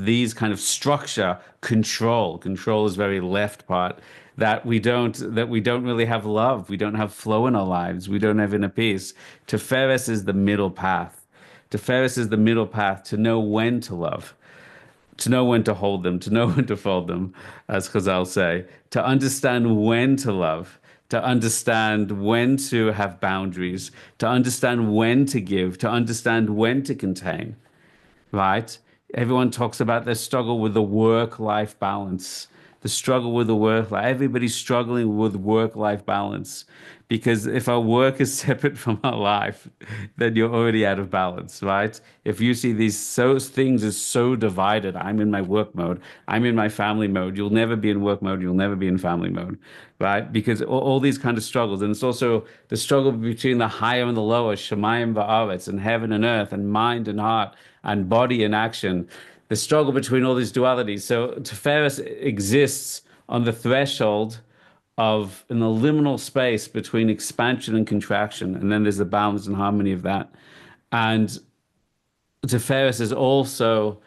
these kind of structure, control is very left part, that we don't really have love, we don't have flow in our lives, we don't have inner peace. Tiferet is the middle path. Tiferet is the middle path to know when to love, to know when to hold them, to know when to fold them, as Chazal say, to understand when to love, to understand when to have boundaries, to understand when to give, to understand when to contain. Right? Everyone talks about their struggle with the work-life balance. The struggle with the work-life. Everybody's struggling with work-life balance, because if our work is separate from our life, then you're already out of balance, right? If you see things as so divided, I'm in my work mode, I'm in my family mode, you'll never be in work mode, you'll never be in family mode, right? Because all these kind of struggles, and it's also the struggle between the higher and the lower, Shemayim va'aretz, and heaven and earth, and mind and heart, and body and action, the struggle between all these dualities. So Tiferet exists on the threshold of in the liminal space between expansion and contraction, and then there's the balance and harmony of that. And Tiferet is also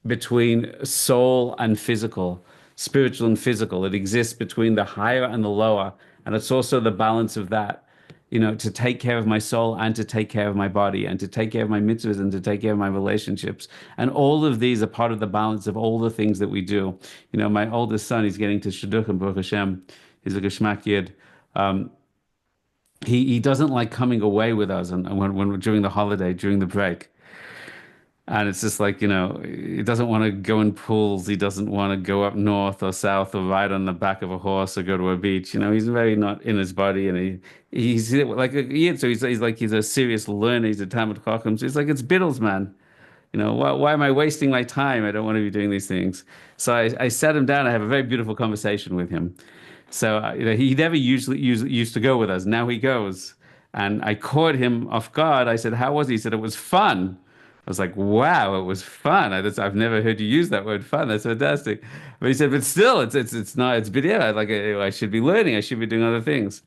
between soul and physical, spiritual and physical. It exists between the higher and the lower, and it's also the balance of that. To take care of my soul and to take care of my body and to take care of my mitzvahs and to take care of my relationships. And all of these are part of the balance of all the things that we do. My oldest son, he's getting to Shidduchim, Baruch Hashem. He's a Geshmak Yid. He doesn't like coming away with us and when we're during the holiday, during the break. And it's just like, he doesn't want to go in pools. He doesn't want to go up north or south or ride on the back of a horse or go to a beach. He's very not in his body, and he's like a Yid. So he's a serious learner. He's a Talmud Chacham. So he's like, it's Biddles, man. Why am I wasting my time? I don't want to be doing these things. So I sat him down. I have a very beautiful conversation with him. So he never usually used to go with us. Now he goes, and I caught him off guard. I said, "How was he?" He said, "It was fun." I was like, wow, it was fun. I've never heard you use that word, fun. That's fantastic. But he said, but still, it's not, it's bid'ah. I should be learning. I should be doing other things.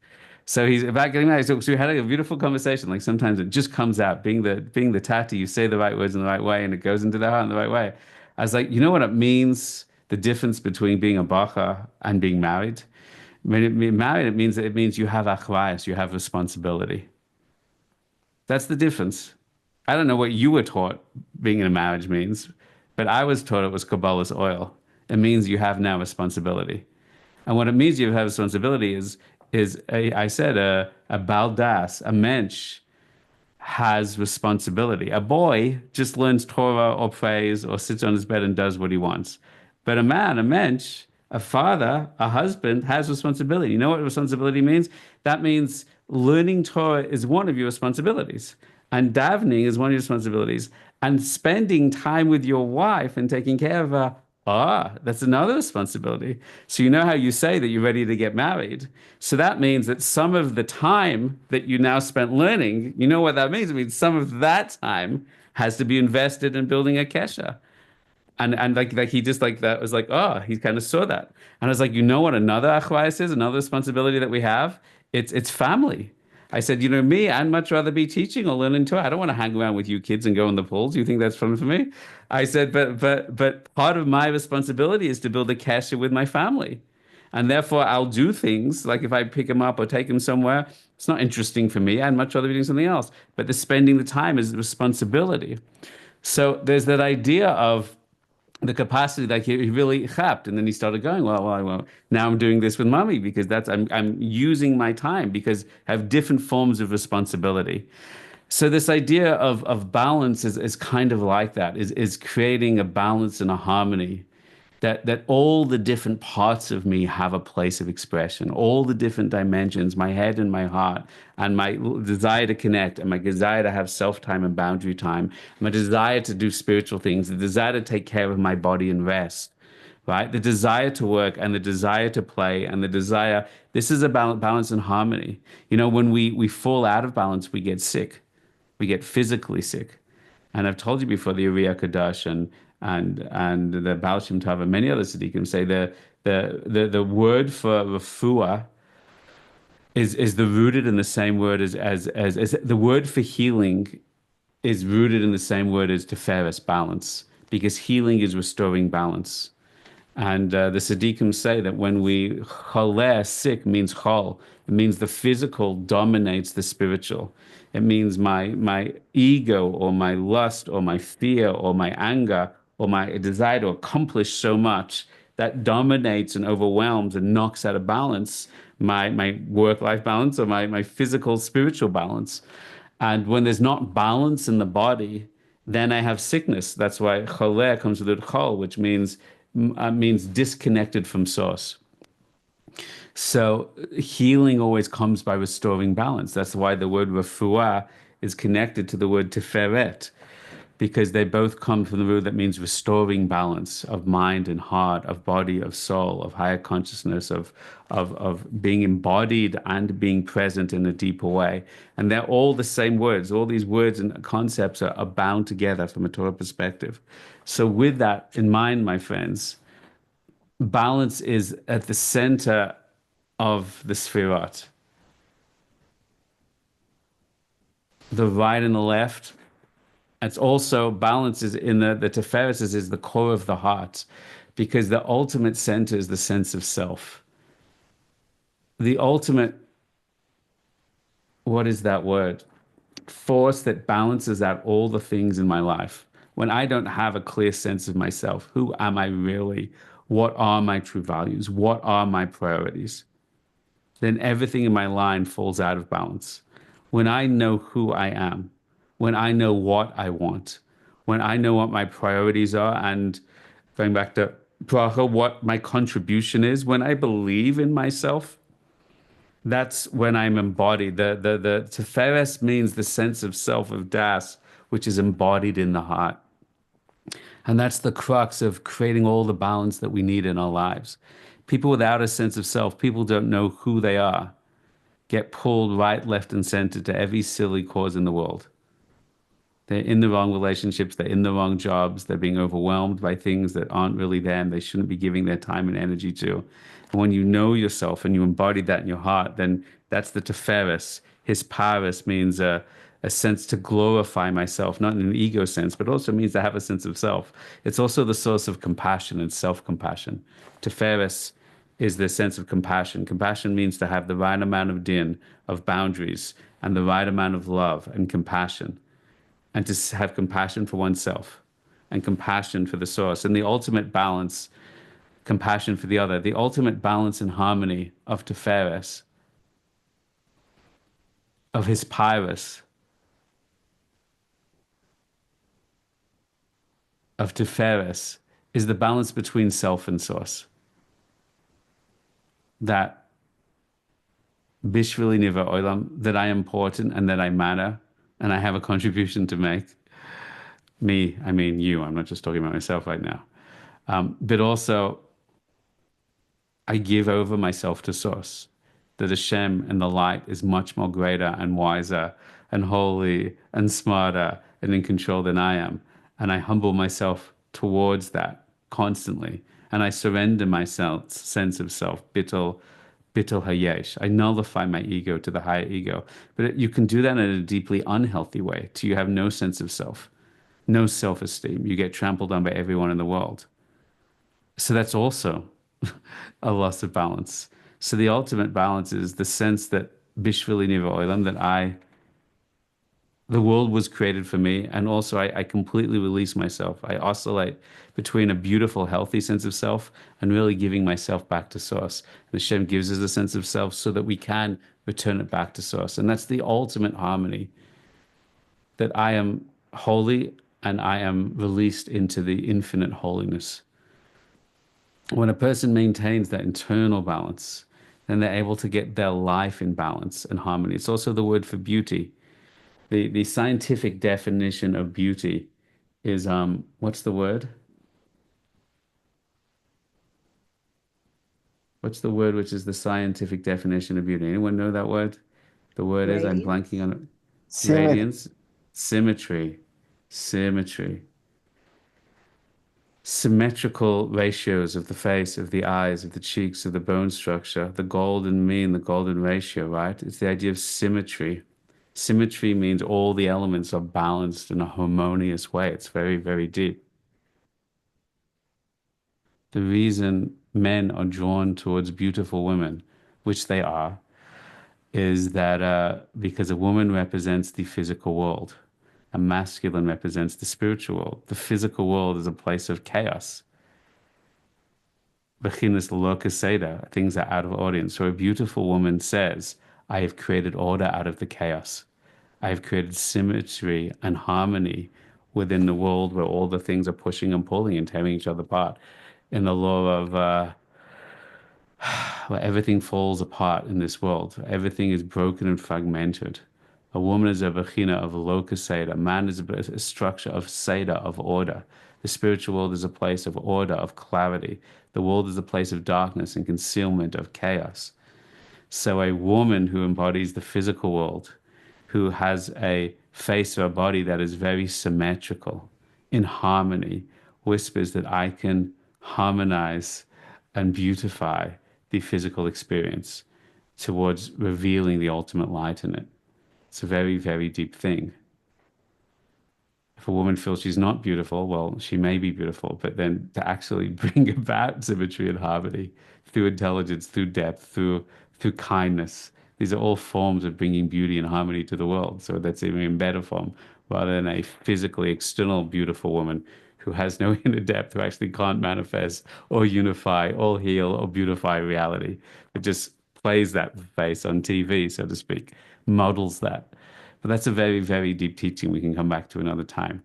So he's about getting married. So we had a beautiful conversation. Like sometimes it just comes out, being the tati, you say the right words in the right way and it goes into the heart in the right way. I was like, you know what it means? The difference between being a bacha and being married? Being married, it means you have achrayus, you have responsibility. That's the difference. I don't know what you were taught being in a marriage means, but I was taught it was Kabbalah's oil. It means you have now responsibility. And what it means you have responsibility is I said a baldas, a mensch, has responsibility. A boy just learns Torah or prays or sits on his bed and does what he wants. But a man, a mensch, a father, a husband has responsibility. You know what responsibility means? That means learning Torah is one of your responsibilities. And davening is one of your responsibilities. And spending time with your wife and taking care of her, that's another responsibility. So you know how you say that you're ready to get married. So that means that some of the time that you now spent learning, you know what that means? It means some of that time has to be invested in building a kesha. And like he just like that was like, he kind of saw that. And I was like, you know what another achrayus is, another responsibility that we have? It's family. I said, me, I'd much rather be teaching or learning Torah. I don't want to hang around with you kids and go in the pools. You think that's fun for me? I said, but part of my responsibility is to build a kesher with my family. And therefore, I'll do things like if I pick him up or take him somewhere, it's not interesting for me. I'd much rather be doing something else. But the spending the time is responsibility. So there's that idea of the capacity, like he really chapped, and then he started going, well, now I'm doing this with mommy because I'm using my time because I have different forms of responsibility. So this idea of balance is kind of like that, is creating a balance and a harmony that all the different parts of me have a place of expression, all the different dimensions, my head and my heart, and my desire to connect, and my desire to have self-time and boundary time, my desire to do spiritual things, the desire to take care of my body and rest, right? The desire to work and the desire to play and the desire, this is about balance and harmony. You know, when we fall out of balance, we get sick. We get physically sick. And I've told you before, the Uriah Kadash and the Baal Shem Tov and many other tzaddikim say the word for refuah is the rooted in the same word as the word for healing is rooted in the same word as Tiferet, balance, because healing is restoring balance. And the Siddiqim say that when we choleh, sick means chol. It means the physical dominates the spiritual. It means my ego or my lust or my fear or my anger or my desire to accomplish so much that dominates and overwhelms and knocks out of balance my work-life balance or my physical spiritual balance. And when there's not balance in the body, then I have sickness. That's why choleh comes with chol, which means disconnected from source. So healing always comes by restoring balance. That's why the word refuah is connected to the word tiferet, because they both come from the root that means restoring balance of mind and heart, of body, of soul, of higher consciousness, of being embodied and being present in a deeper way. And they're all the same words. All these words and concepts are bound together from a Torah perspective. So with that in mind, my friends, balance is at the center of the Sefirot. The right and the left. It's also balance is in the Tiferet is the core of the heart, because the ultimate center is the sense of self. The ultimate, what is that word? Force that balances out all the things in my life. When I don't have a clear sense of myself, who am I really? What are my true values? What are my priorities? Then everything in my line falls out of balance. When I know who I am, when I know what I want, when I know what my priorities are, and going back to bracha, what my contribution is, when I believe in myself, that's when I'm embodied. The Tiferet means the sense of self, of das, which is embodied in the heart. And that's the crux of creating all the balance that we need in our lives. People without a sense of self, people don't know who they are, get pulled right, left, and center to every silly cause in the world. They're in the wrong relationships, they're in the wrong jobs, they're being overwhelmed by things that aren't really them, they shouldn't be giving their time and energy to. And when you know yourself and you embody that in your heart, then that's the Tiferet. His paris means a sense to glorify myself, not in an ego sense, but also means to have a sense of self. It's also the source of compassion and self-compassion. Tiferet is the sense of compassion. Compassion means to have the right amount of din, of boundaries, and the right amount of love and compassion, and to have compassion for oneself and compassion for the source. And the ultimate balance, compassion for the other, the ultimate balance and harmony of Tiferet, of his paris, of Tiferet, is the balance between self and source. That Bishvili Niva Olam, that I am important and that I matter and I have a contribution to make. Me, I mean you, I'm not just talking about myself right now. But also, I give over myself to source. That Hashem and the light is much more greater and wiser and holy and smarter and in control than I am. And I humble myself towards that constantly. And I surrender my sense of self, bittul hayesh. I nullify my ego to the higher ego. But you can do that in a deeply unhealthy way, till you have no sense of self, no self-esteem. You get trampled on by everyone in the world. So that's also a loss of balance. So the ultimate balance is the sense that Bishvili Niva Olam, that I the world was created for me, and also I completely release myself. I oscillate between a beautiful, healthy sense of self and really giving myself back to source. And Hashem gives us a sense of self so that we can return it back to source. And that's the ultimate harmony, that I am holy and I am released into the infinite holiness. When a person maintains that internal balance, then they're able to get their life in balance and harmony. It's also the word for beauty. The scientific definition of beauty is what's the word? What's the word which is the scientific definition of beauty? Anyone know that word? The word is, I'm blanking on it. Radiance, symmetry, symmetry. Symmetrical ratios of the face, of the eyes, of the cheeks, of the bone structure, the golden mean, the golden ratio, right? It's the idea of symmetry. Symmetry means all the elements are balanced in a harmonious way. It's very, very deep. The reason men are drawn towards beautiful women, which they are, is that because a woman represents the physical world, a masculine represents the spiritual world. The physical world is a place of chaos. Bechinas lokaseda, things are out of order. So a beautiful woman says, I have created order out of the chaos. I have created symmetry and harmony within the world where all the things are pushing and pulling and tearing each other apart. In the law of where everything falls apart in this world, everything is broken and fragmented. A woman is a vagina of loka seder. Man is a structure of seder, of order. The spiritual world is a place of order, of clarity. The world is a place of darkness and concealment, of chaos. So a woman who embodies the physical world, who has a face or a body that is very symmetrical, in harmony, whispers that I can harmonize and beautify the physical experience towards revealing the ultimate light in it. It's a very, very deep thing. If a woman feels she's not beautiful, well, she may be beautiful, but then to actually bring about symmetry and harmony through intelligence, through depth, through kindness, these are all forms of bringing beauty and harmony to the world. So that's even in better form, rather than a physically external beautiful woman who has no inner depth, who actually can't manifest or unify or heal or beautify reality. It just plays that face on TV, so to speak, models that. But that's a very, very deep teaching we can come back to another time.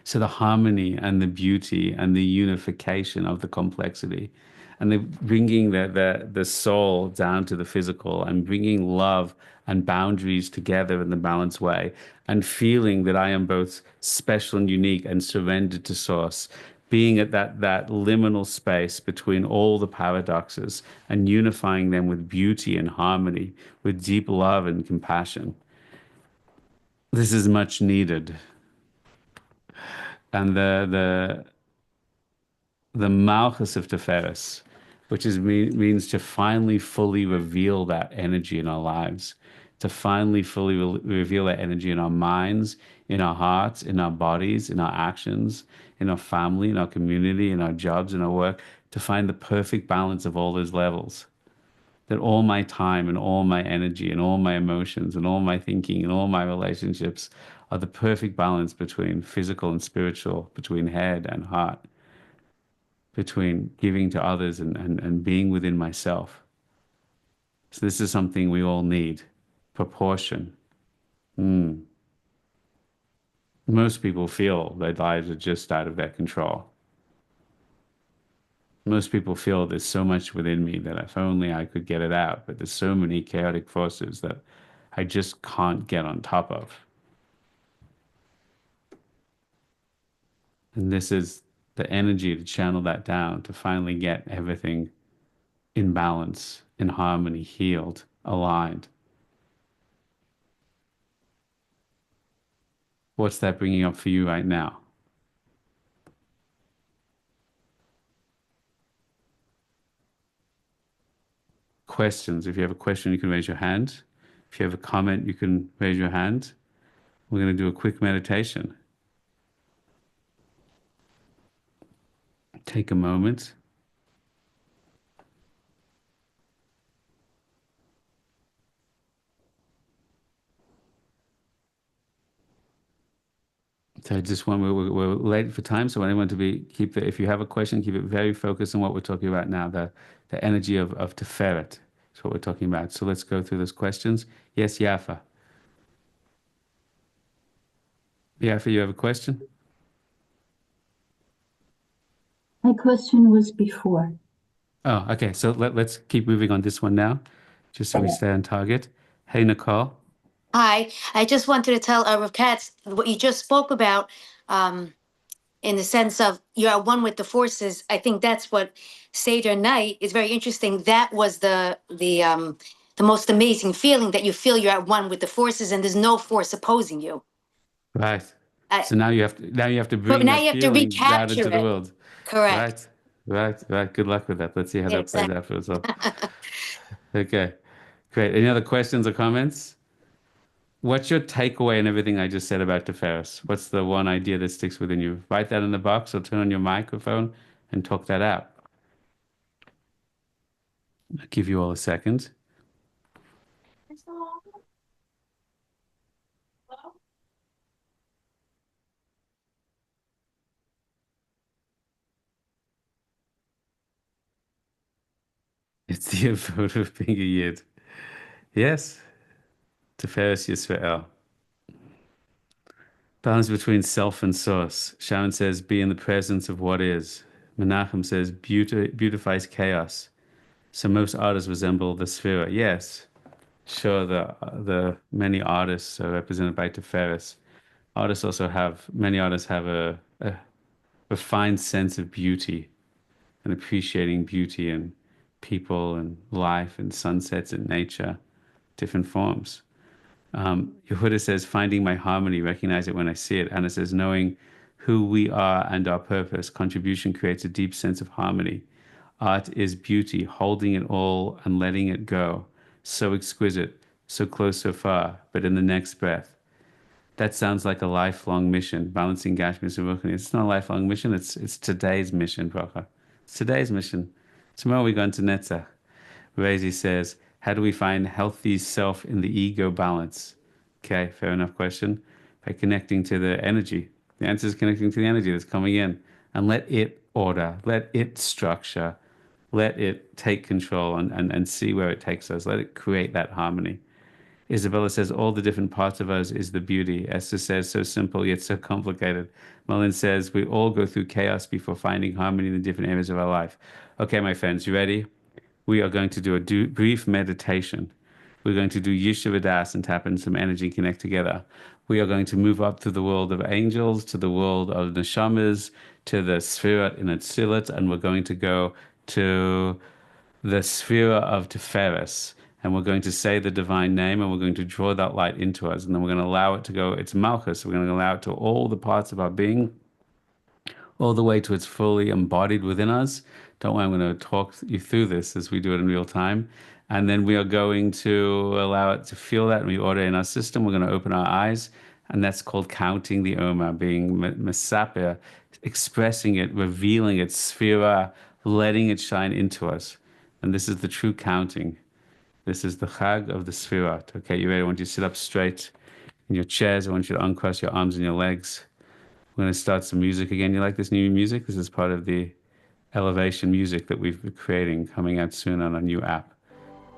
So the harmony and the beauty and the unification of the complexity and the bringing the soul down to the physical and bringing love and boundaries together in the balanced way and feeling that I am both special and unique and surrendered to source, being at that liminal space between all the paradoxes and unifying them with beauty and harmony, with deep love and compassion. This is much needed. And the Malchus of Tiferet, which means to finally fully reveal that energy in our lives, to finally fully reveal that energy in our minds, in our hearts, in our bodies, in our actions, in our family, in our community, in our jobs, in our work, to find the perfect balance of all those levels. That all my time and all my energy and all my emotions and all my thinking and all my relationships are the perfect balance between physical and spiritual, between head and heart, between giving to others and being within myself. So this is something we all need. Proportion. Most people feel their lives are just out of their control. Most people feel there's so much within me that if only I could get it out, but there's so many chaotic forces that I just can't get on top of. And this is the energy to channel that down, to finally get everything in balance, in harmony, healed, aligned. What's that bringing up for you right now? Questions. If you have a question, you can raise your hand. If you have a comment, you can raise your hand. We're going to do a quick meditation. Take a moment. So just when we're late for time, so I want to keep it. If you have a question, keep it very focused on what we're talking about now. The energy of Tiferet is what we're talking about. So let's go through those questions. Yes, Yafa. Yafa, you have a question? My question was before. Oh, okay. So let's keep moving on this one now, just so we stay on target. Hey, Nicole. Hi, I just wanted to tell Rav Katz what you just spoke about, in the sense of you're at one with the forces. I think that's what Seder night is very interesting. That was the most amazing feeling, that you feel you're at one with the forces and there's no force opposing you. Right. I, So now you have to but bring now that you have to feeling out recapture into the it. world. Correct. Right. Good luck with that. Let's see how Yeah, that plays exactly. out for us all. Okay, great. Any other questions or comments? What's your takeaway in everything I just said about Tiferes? What's the one idea that sticks within you? Write that in the box or turn on your microphone and talk that out. I'll give you all a second. It's the vote of being a Yid. Yes, Tiferes Yisrael. Balance between self and source. Sharon says, be in the presence of what is. Menachem says, beautifies chaos. So most artists resemble the Sefirah. Yes, sure, the many artists are represented by Tiferes. Many artists have a refined sense of beauty and appreciating beauty in people and life and sunsets and nature, different forms. Yehuda says, finding my harmony, recognize it when I see it. Anna says, knowing who we are and our purpose, contribution creates a deep sense of harmony. Art is beauty, holding it all and letting it go. So exquisite, so close, so far, but in the next breath. That sounds like a lifelong mission, balancing Gashmis and Ruchni. It's not a lifelong mission, it's today's mission, Bracha. It's today's mission. Tomorrow we go into Netzach. Rezi says, how do we find healthy self in the ego balance? Okay, fair enough question. By connecting to the energy. The answer is connecting to the energy that's coming in. And let it order, let it structure, let it take control and see where it takes us. Let it create that harmony. Isabella says, all the different parts of us is the beauty. Esther says, so simple yet so complicated. Merlin says, we all go through chaos before finding harmony in the different areas of our life. Okay, my friends, you ready? We are going to do a brief meditation. We're going to do Yishuv Das and tap in some energy and connect together. We are going to move up to the world of angels, to the world of neshamas, to the Sefirot in Atzilut, and we're going to go to the Sefirah of Tiferes. And we're going to say the divine name, and we're going to draw that light into us. And then we're going to allow it to go, it's Malchus. We're going to allow it to all the parts of our being, all the way to it's fully embodied within us. Don't worry, I'm going to talk you through this as we do it in real time. And then we are going to allow it to feel that, and we order in our system. We're going to open our eyes, and that's called counting the Omer, being Mesapir, expressing it, revealing it, Sefirah, letting it shine into us. And this is the true counting. This is the Chag of the Sefirot. Okay, you ready? I want you to sit up straight in your chairs. I want you to uncross your arms and your legs. We're going to start some music again. You like this new music? This is part of the elevation music that we've been creating, coming out soon on a new app.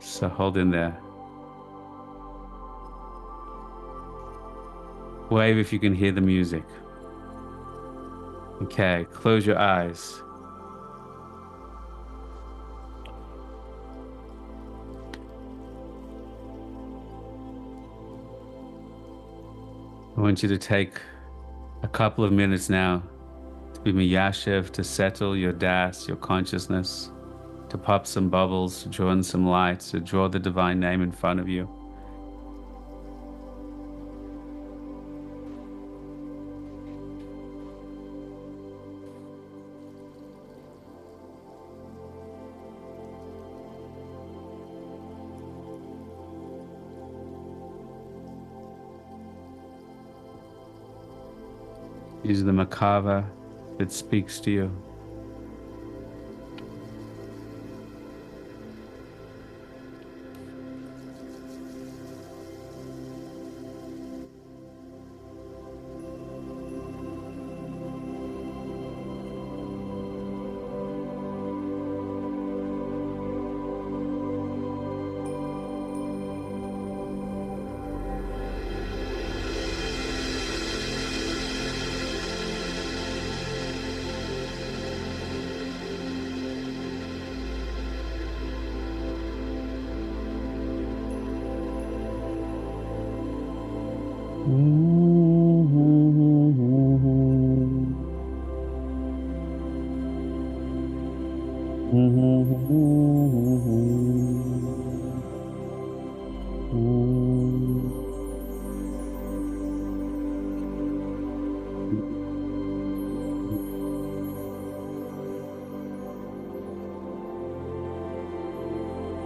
So hold in there. Wave if you can hear the music. Okay, close your eyes. I want you to take a couple of minutes now to be miyashiv, to settle your das, your consciousness, to pop some bubbles, to draw in some lights, to draw the divine name in front of you. Use the makava that speaks to you.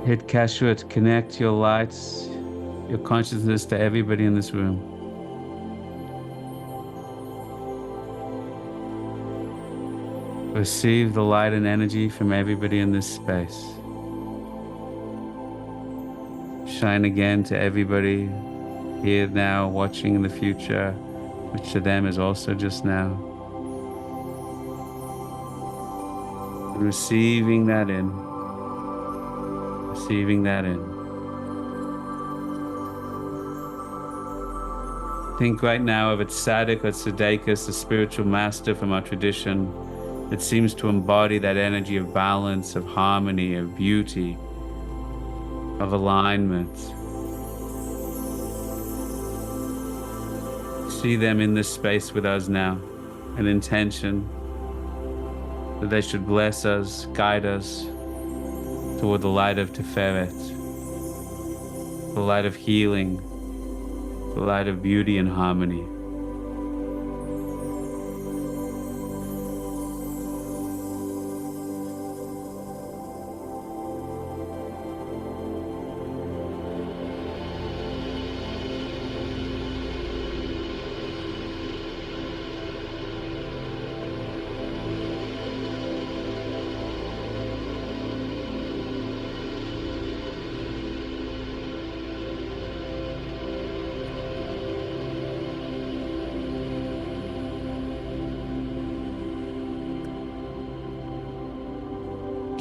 Hit Kashrut, connect your lights, your consciousness to everybody in this room. Receive the light and energy from everybody in this space. Shine again to everybody here now, watching in the future, which to them is also just now. Receiving that in. Receiving that in. Think right now of a tzaddik or tzaddikus, a spiritual master from our tradition that seems to embody that energy of balance, of harmony, of beauty, of alignment. See them in this space with us now, an intention that they should bless us, guide us toward the light of Tiferet, the light of healing, the light of beauty and harmony.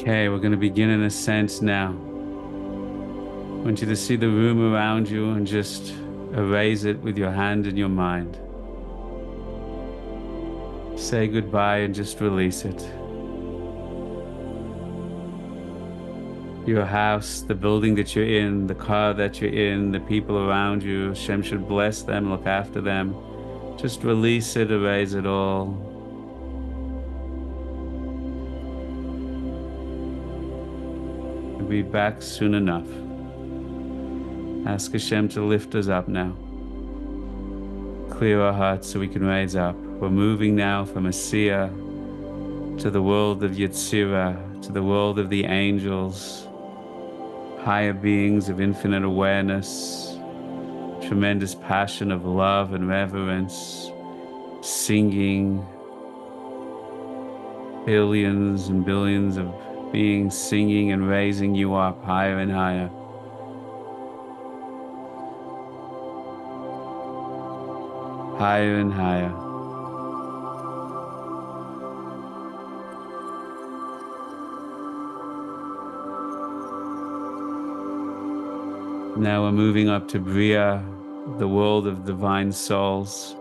Okay, we're going to begin in a sense now. I want you to see the room around you and just erase it with your hand and your mind. Say goodbye and just release it. Your house, the building that you're in, the car that you're in, the people around you, Hashem should bless them, look after them. Just release it, erase it all. We'll be back soon enough. Ask Hashem to lift us up now. Clear our hearts so we can raise up. We're moving now from Asiya to the world of Yetzirah, to the world of the angels, higher beings of infinite awareness, tremendous passion of love and reverence, singing, billions and billions of beings singing and raising you up higher and higher. Higher and higher. Now we're moving up to Bria, the world of divine souls,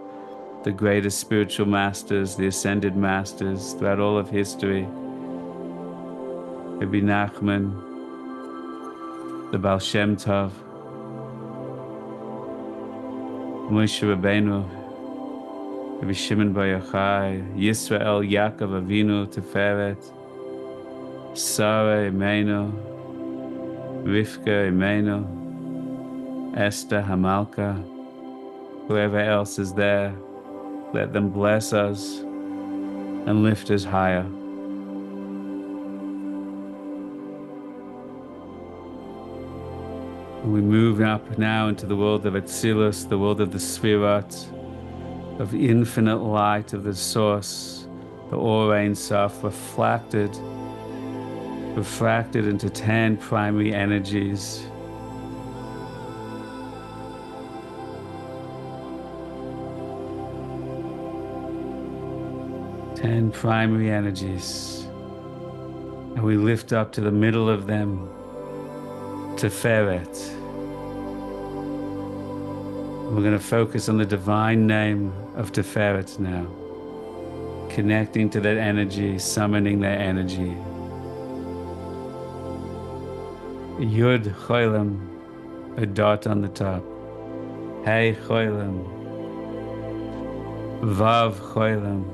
the greatest spiritual masters, the ascended masters throughout all of history. Rabbi Nachman, the Baal Shem Tov, Moshe Rabbeinu, Rabbi Shimon Bar Yochai, Yisrael, Yaakov Avinu, Tiferet, Sarah Imenu, Rivka Imenu, Esther Hamalka, whoever else is there, let them bless us and lift us higher. We move up now into the world of Atzilus, the world of the Sefirot, of infinite light of the source, the Or Ein Sof, refracted into 10 primary energies. Ten primary energies. And we lift up to the middle of them, Tiferet. We're going to focus on the divine name of Tiferet now, connecting to that energy, summoning that energy. Yud Choilem, a dot on the top. Hey Choilem, Vav choilem,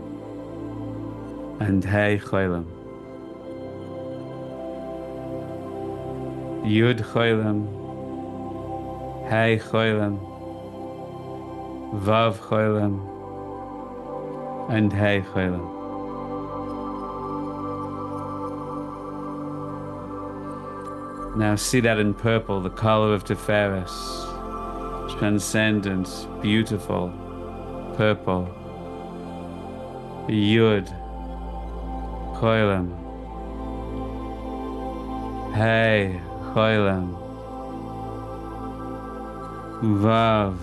and Hey choilem. Yud choilem, Hey choilem, Vav choilem, and Hey choilem. Now see that in purple, the color of Tiferet, transcendent, beautiful, purple. Yud, choilem, Hey, choilem, Vav,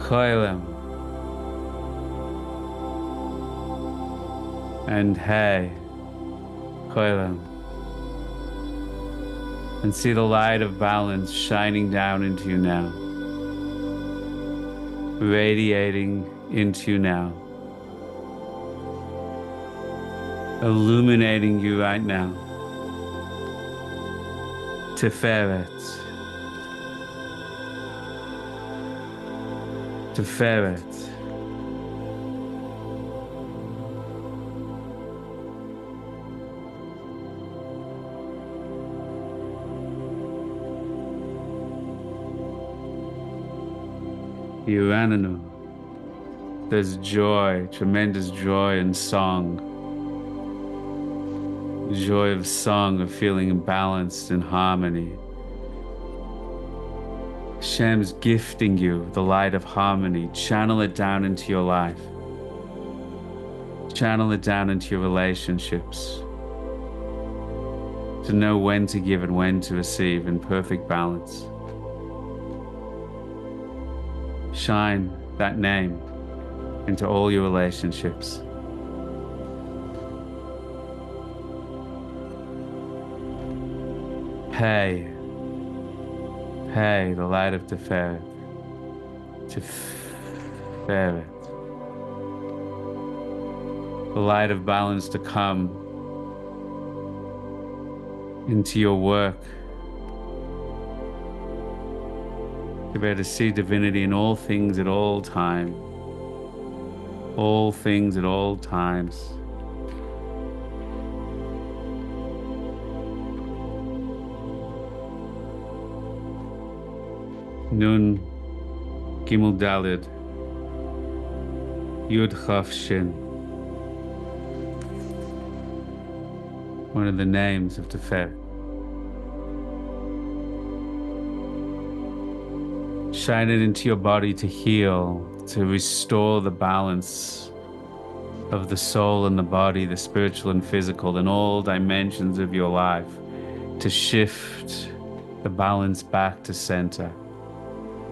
choilem, and Hey, choilem. And see the light of balance shining down into you now, radiating into you now, illuminating you right now. Tiferet, Tiferet. Yurananu. There's joy, tremendous joy in song. Joy of song, of feeling balanced in harmony. Hashem's gifting you the light of harmony. Channel it down into your life. Channel it down into your relationships. To know when to give and when to receive in perfect balance. Shine that name into all your relationships. Hey, the light of Tiferet, Tiferet, the light of balance to come into your work. To be able to see divinity in all things at all time. All things at all times. Nun Gimel Dalid Yud Chaf Shin. One of the names of Tiferet. Shine it into your body to heal, to restore the balance of the soul and the body, the spiritual and physical, in all dimensions of your life, to shift the balance back to center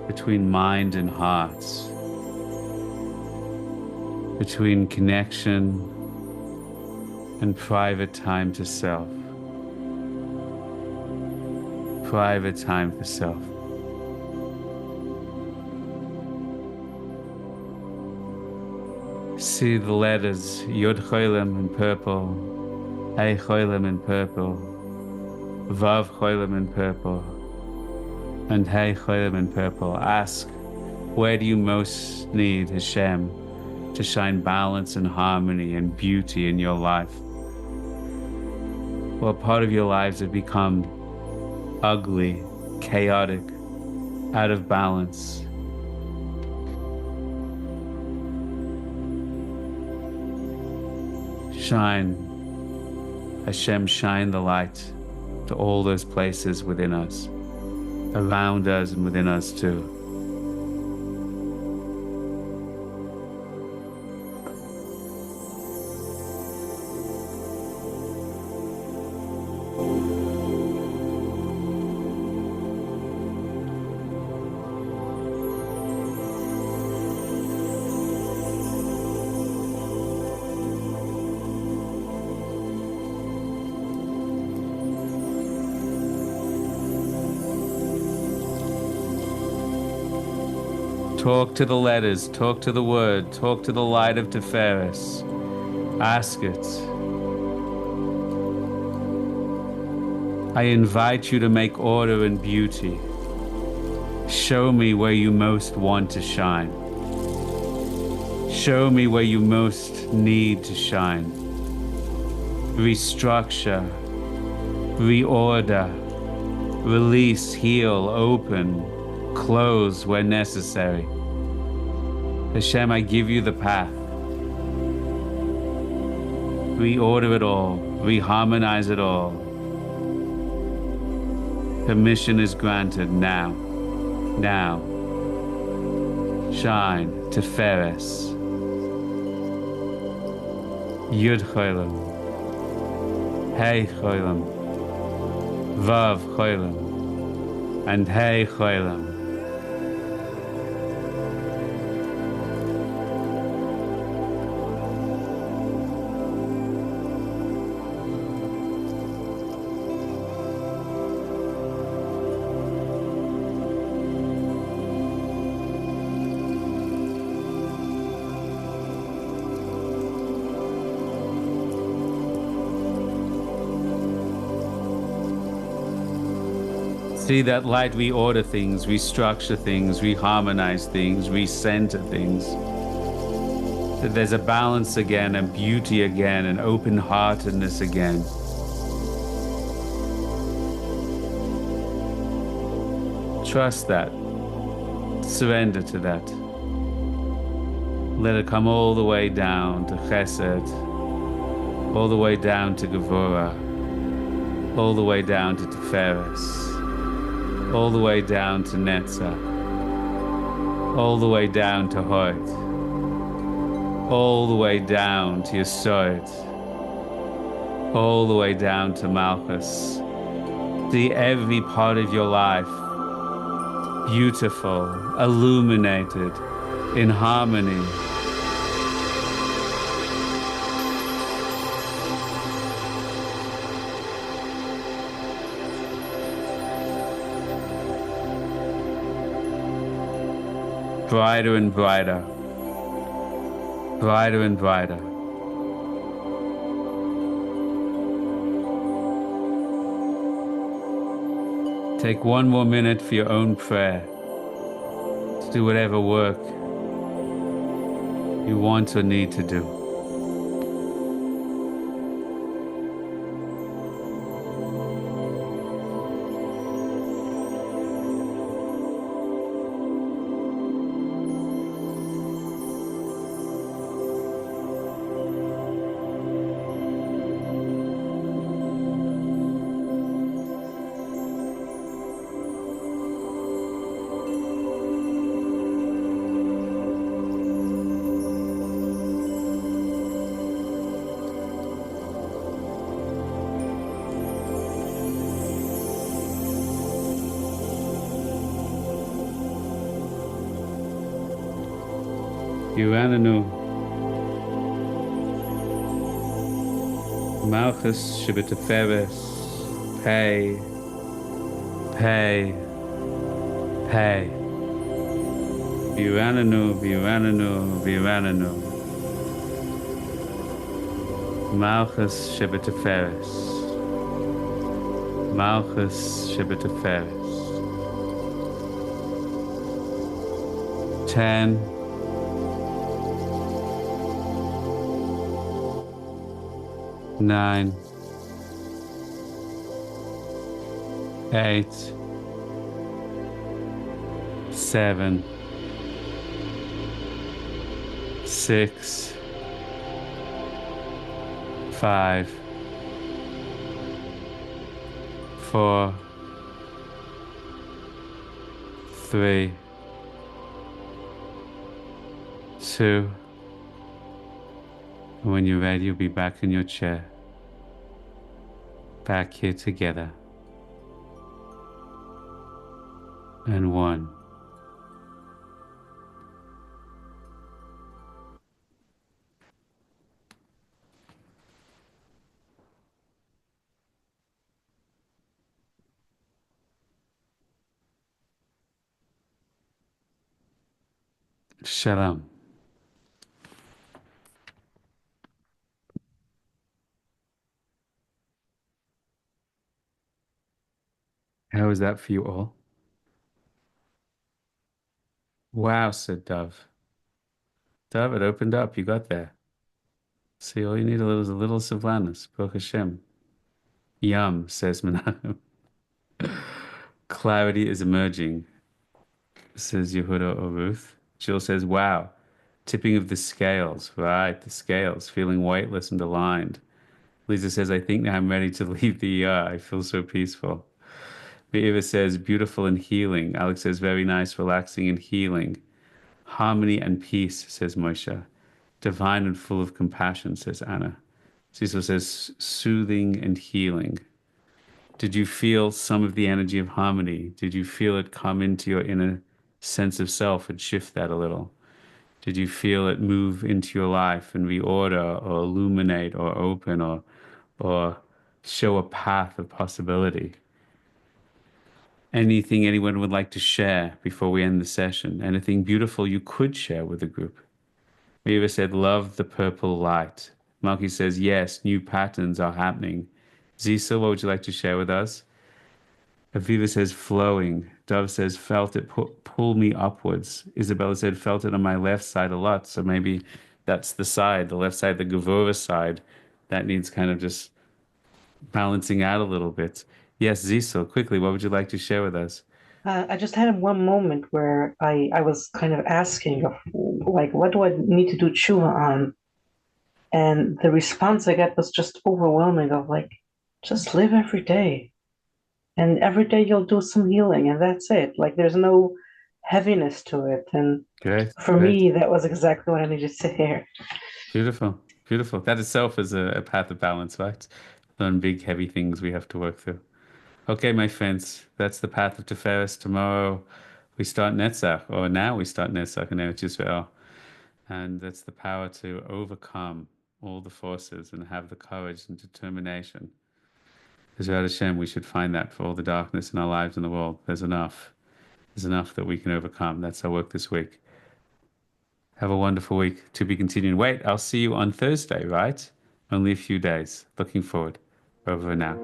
between mind and heart, between connection and private time to self, private time for self. See the letters Yod Choilem in purple, Hey Choilem in purple, Vav Choilem in purple, and Hey Choilem in purple. Ask, where do you most need Hashem to shine balance and harmony and beauty in your life? What part of your lives have become ugly, chaotic, out of balance? Shine, Hashem, shine the light to all those places within us, around us and within us too. Talk to the letters, talk to the word, talk to the light of Tiferet. Ask it. I invite you to make order and beauty. Show me where you most want to shine. Show me where you most need to shine. Restructure, reorder, release, heal, open, close where necessary. Hashem, I give you the path. Reorder it all, reharmonize it all. Permission is granted now. Now. Shine, Tiferet. Yud Cholam, Hey Cholam, Vav Cholam, and Hey Cholam. See that light reorder things, restructure things, reharmonize things, recenter things. That there's a balance again, and beauty again, and open-heartedness again. Trust that. Surrender to that. Let it come all the way down to Chesed, all the way down to Gevurah, all the way down to Tiferet, all the way down to Netzach, all the way down to Hod, all the way down to Yesod, all the way down to Malchus. See every part of your life beautiful, illuminated, in harmony. Brighter and brighter, brighter and brighter. Take one more minute for your own prayer. To do whatever work you want or need to do. Yurananu Malchus Shibitaferes Pay Yurananu Malchus Shibitaferes Malchus Shibitaferes 10 9 8 7 6 5 4 3 2. When you're ready, you'll be back in your chair. Back here together. And 1. Shalom. How is that for you all? Wow, said Dove. David opened up. You got there. See, all you need is a little savannahs. Baruch Hashem. Yum, says Menachem. Clarity is emerging, says Yehuda or Ruth. Jill says, wow, tipping of the scales. Right, the scales, feeling weightless and aligned. Lisa says, I think now I'm ready to leave the ER. I feel so peaceful. Eva says, beautiful and healing. Alex says, very nice, relaxing and healing. Harmony and peace, says Moshe. Divine and full of compassion, says Anna. Cecil says, soothing and healing. Did you feel some of the energy of harmony? Did you feel it come into your inner sense of self and shift that a little? Did you feel it move into your life and reorder or illuminate or open or show a path of possibility? Anything anyone would like to share before we end the session? Anything beautiful you could share with the group? Viva said, love the purple light. Malky says, yes, new patterns are happening. Zisa, what would you like to share with us? Aviva says, flowing. Dove says, felt it pull me upwards. Isabella said, felt it on my left side a lot. So maybe that's the side, the left side, the Gevurah side. That needs kind of just balancing out a little bit. Yes, Zisel, quickly, what would you like to share with us? I just had one moment where I was kind of asking, like, what do I need to do tshuva on? And the response I got was just overwhelming of like, just live every day. And every day you'll do some healing and that's it. Like there's no heaviness to it. And for me, that was exactly what I needed to hear. Beautiful, beautiful. That itself is a path of balance, right? On big, heavy things we have to work through. Okay, my friends, that's the path of Tiferet. Tomorrow we start Netzach, or now we start Netzach in Eretz Yisrael. And that's the power to overcome all the forces and have the courage and determination. B'ezrat Hashem, we should find that for all the darkness in our lives and the world. There's enough. There's enough that we can overcome. That's our work this week. Have a wonderful week. To be continued. Wait, I'll see you on Thursday, right? Only a few days. Looking forward. Over now.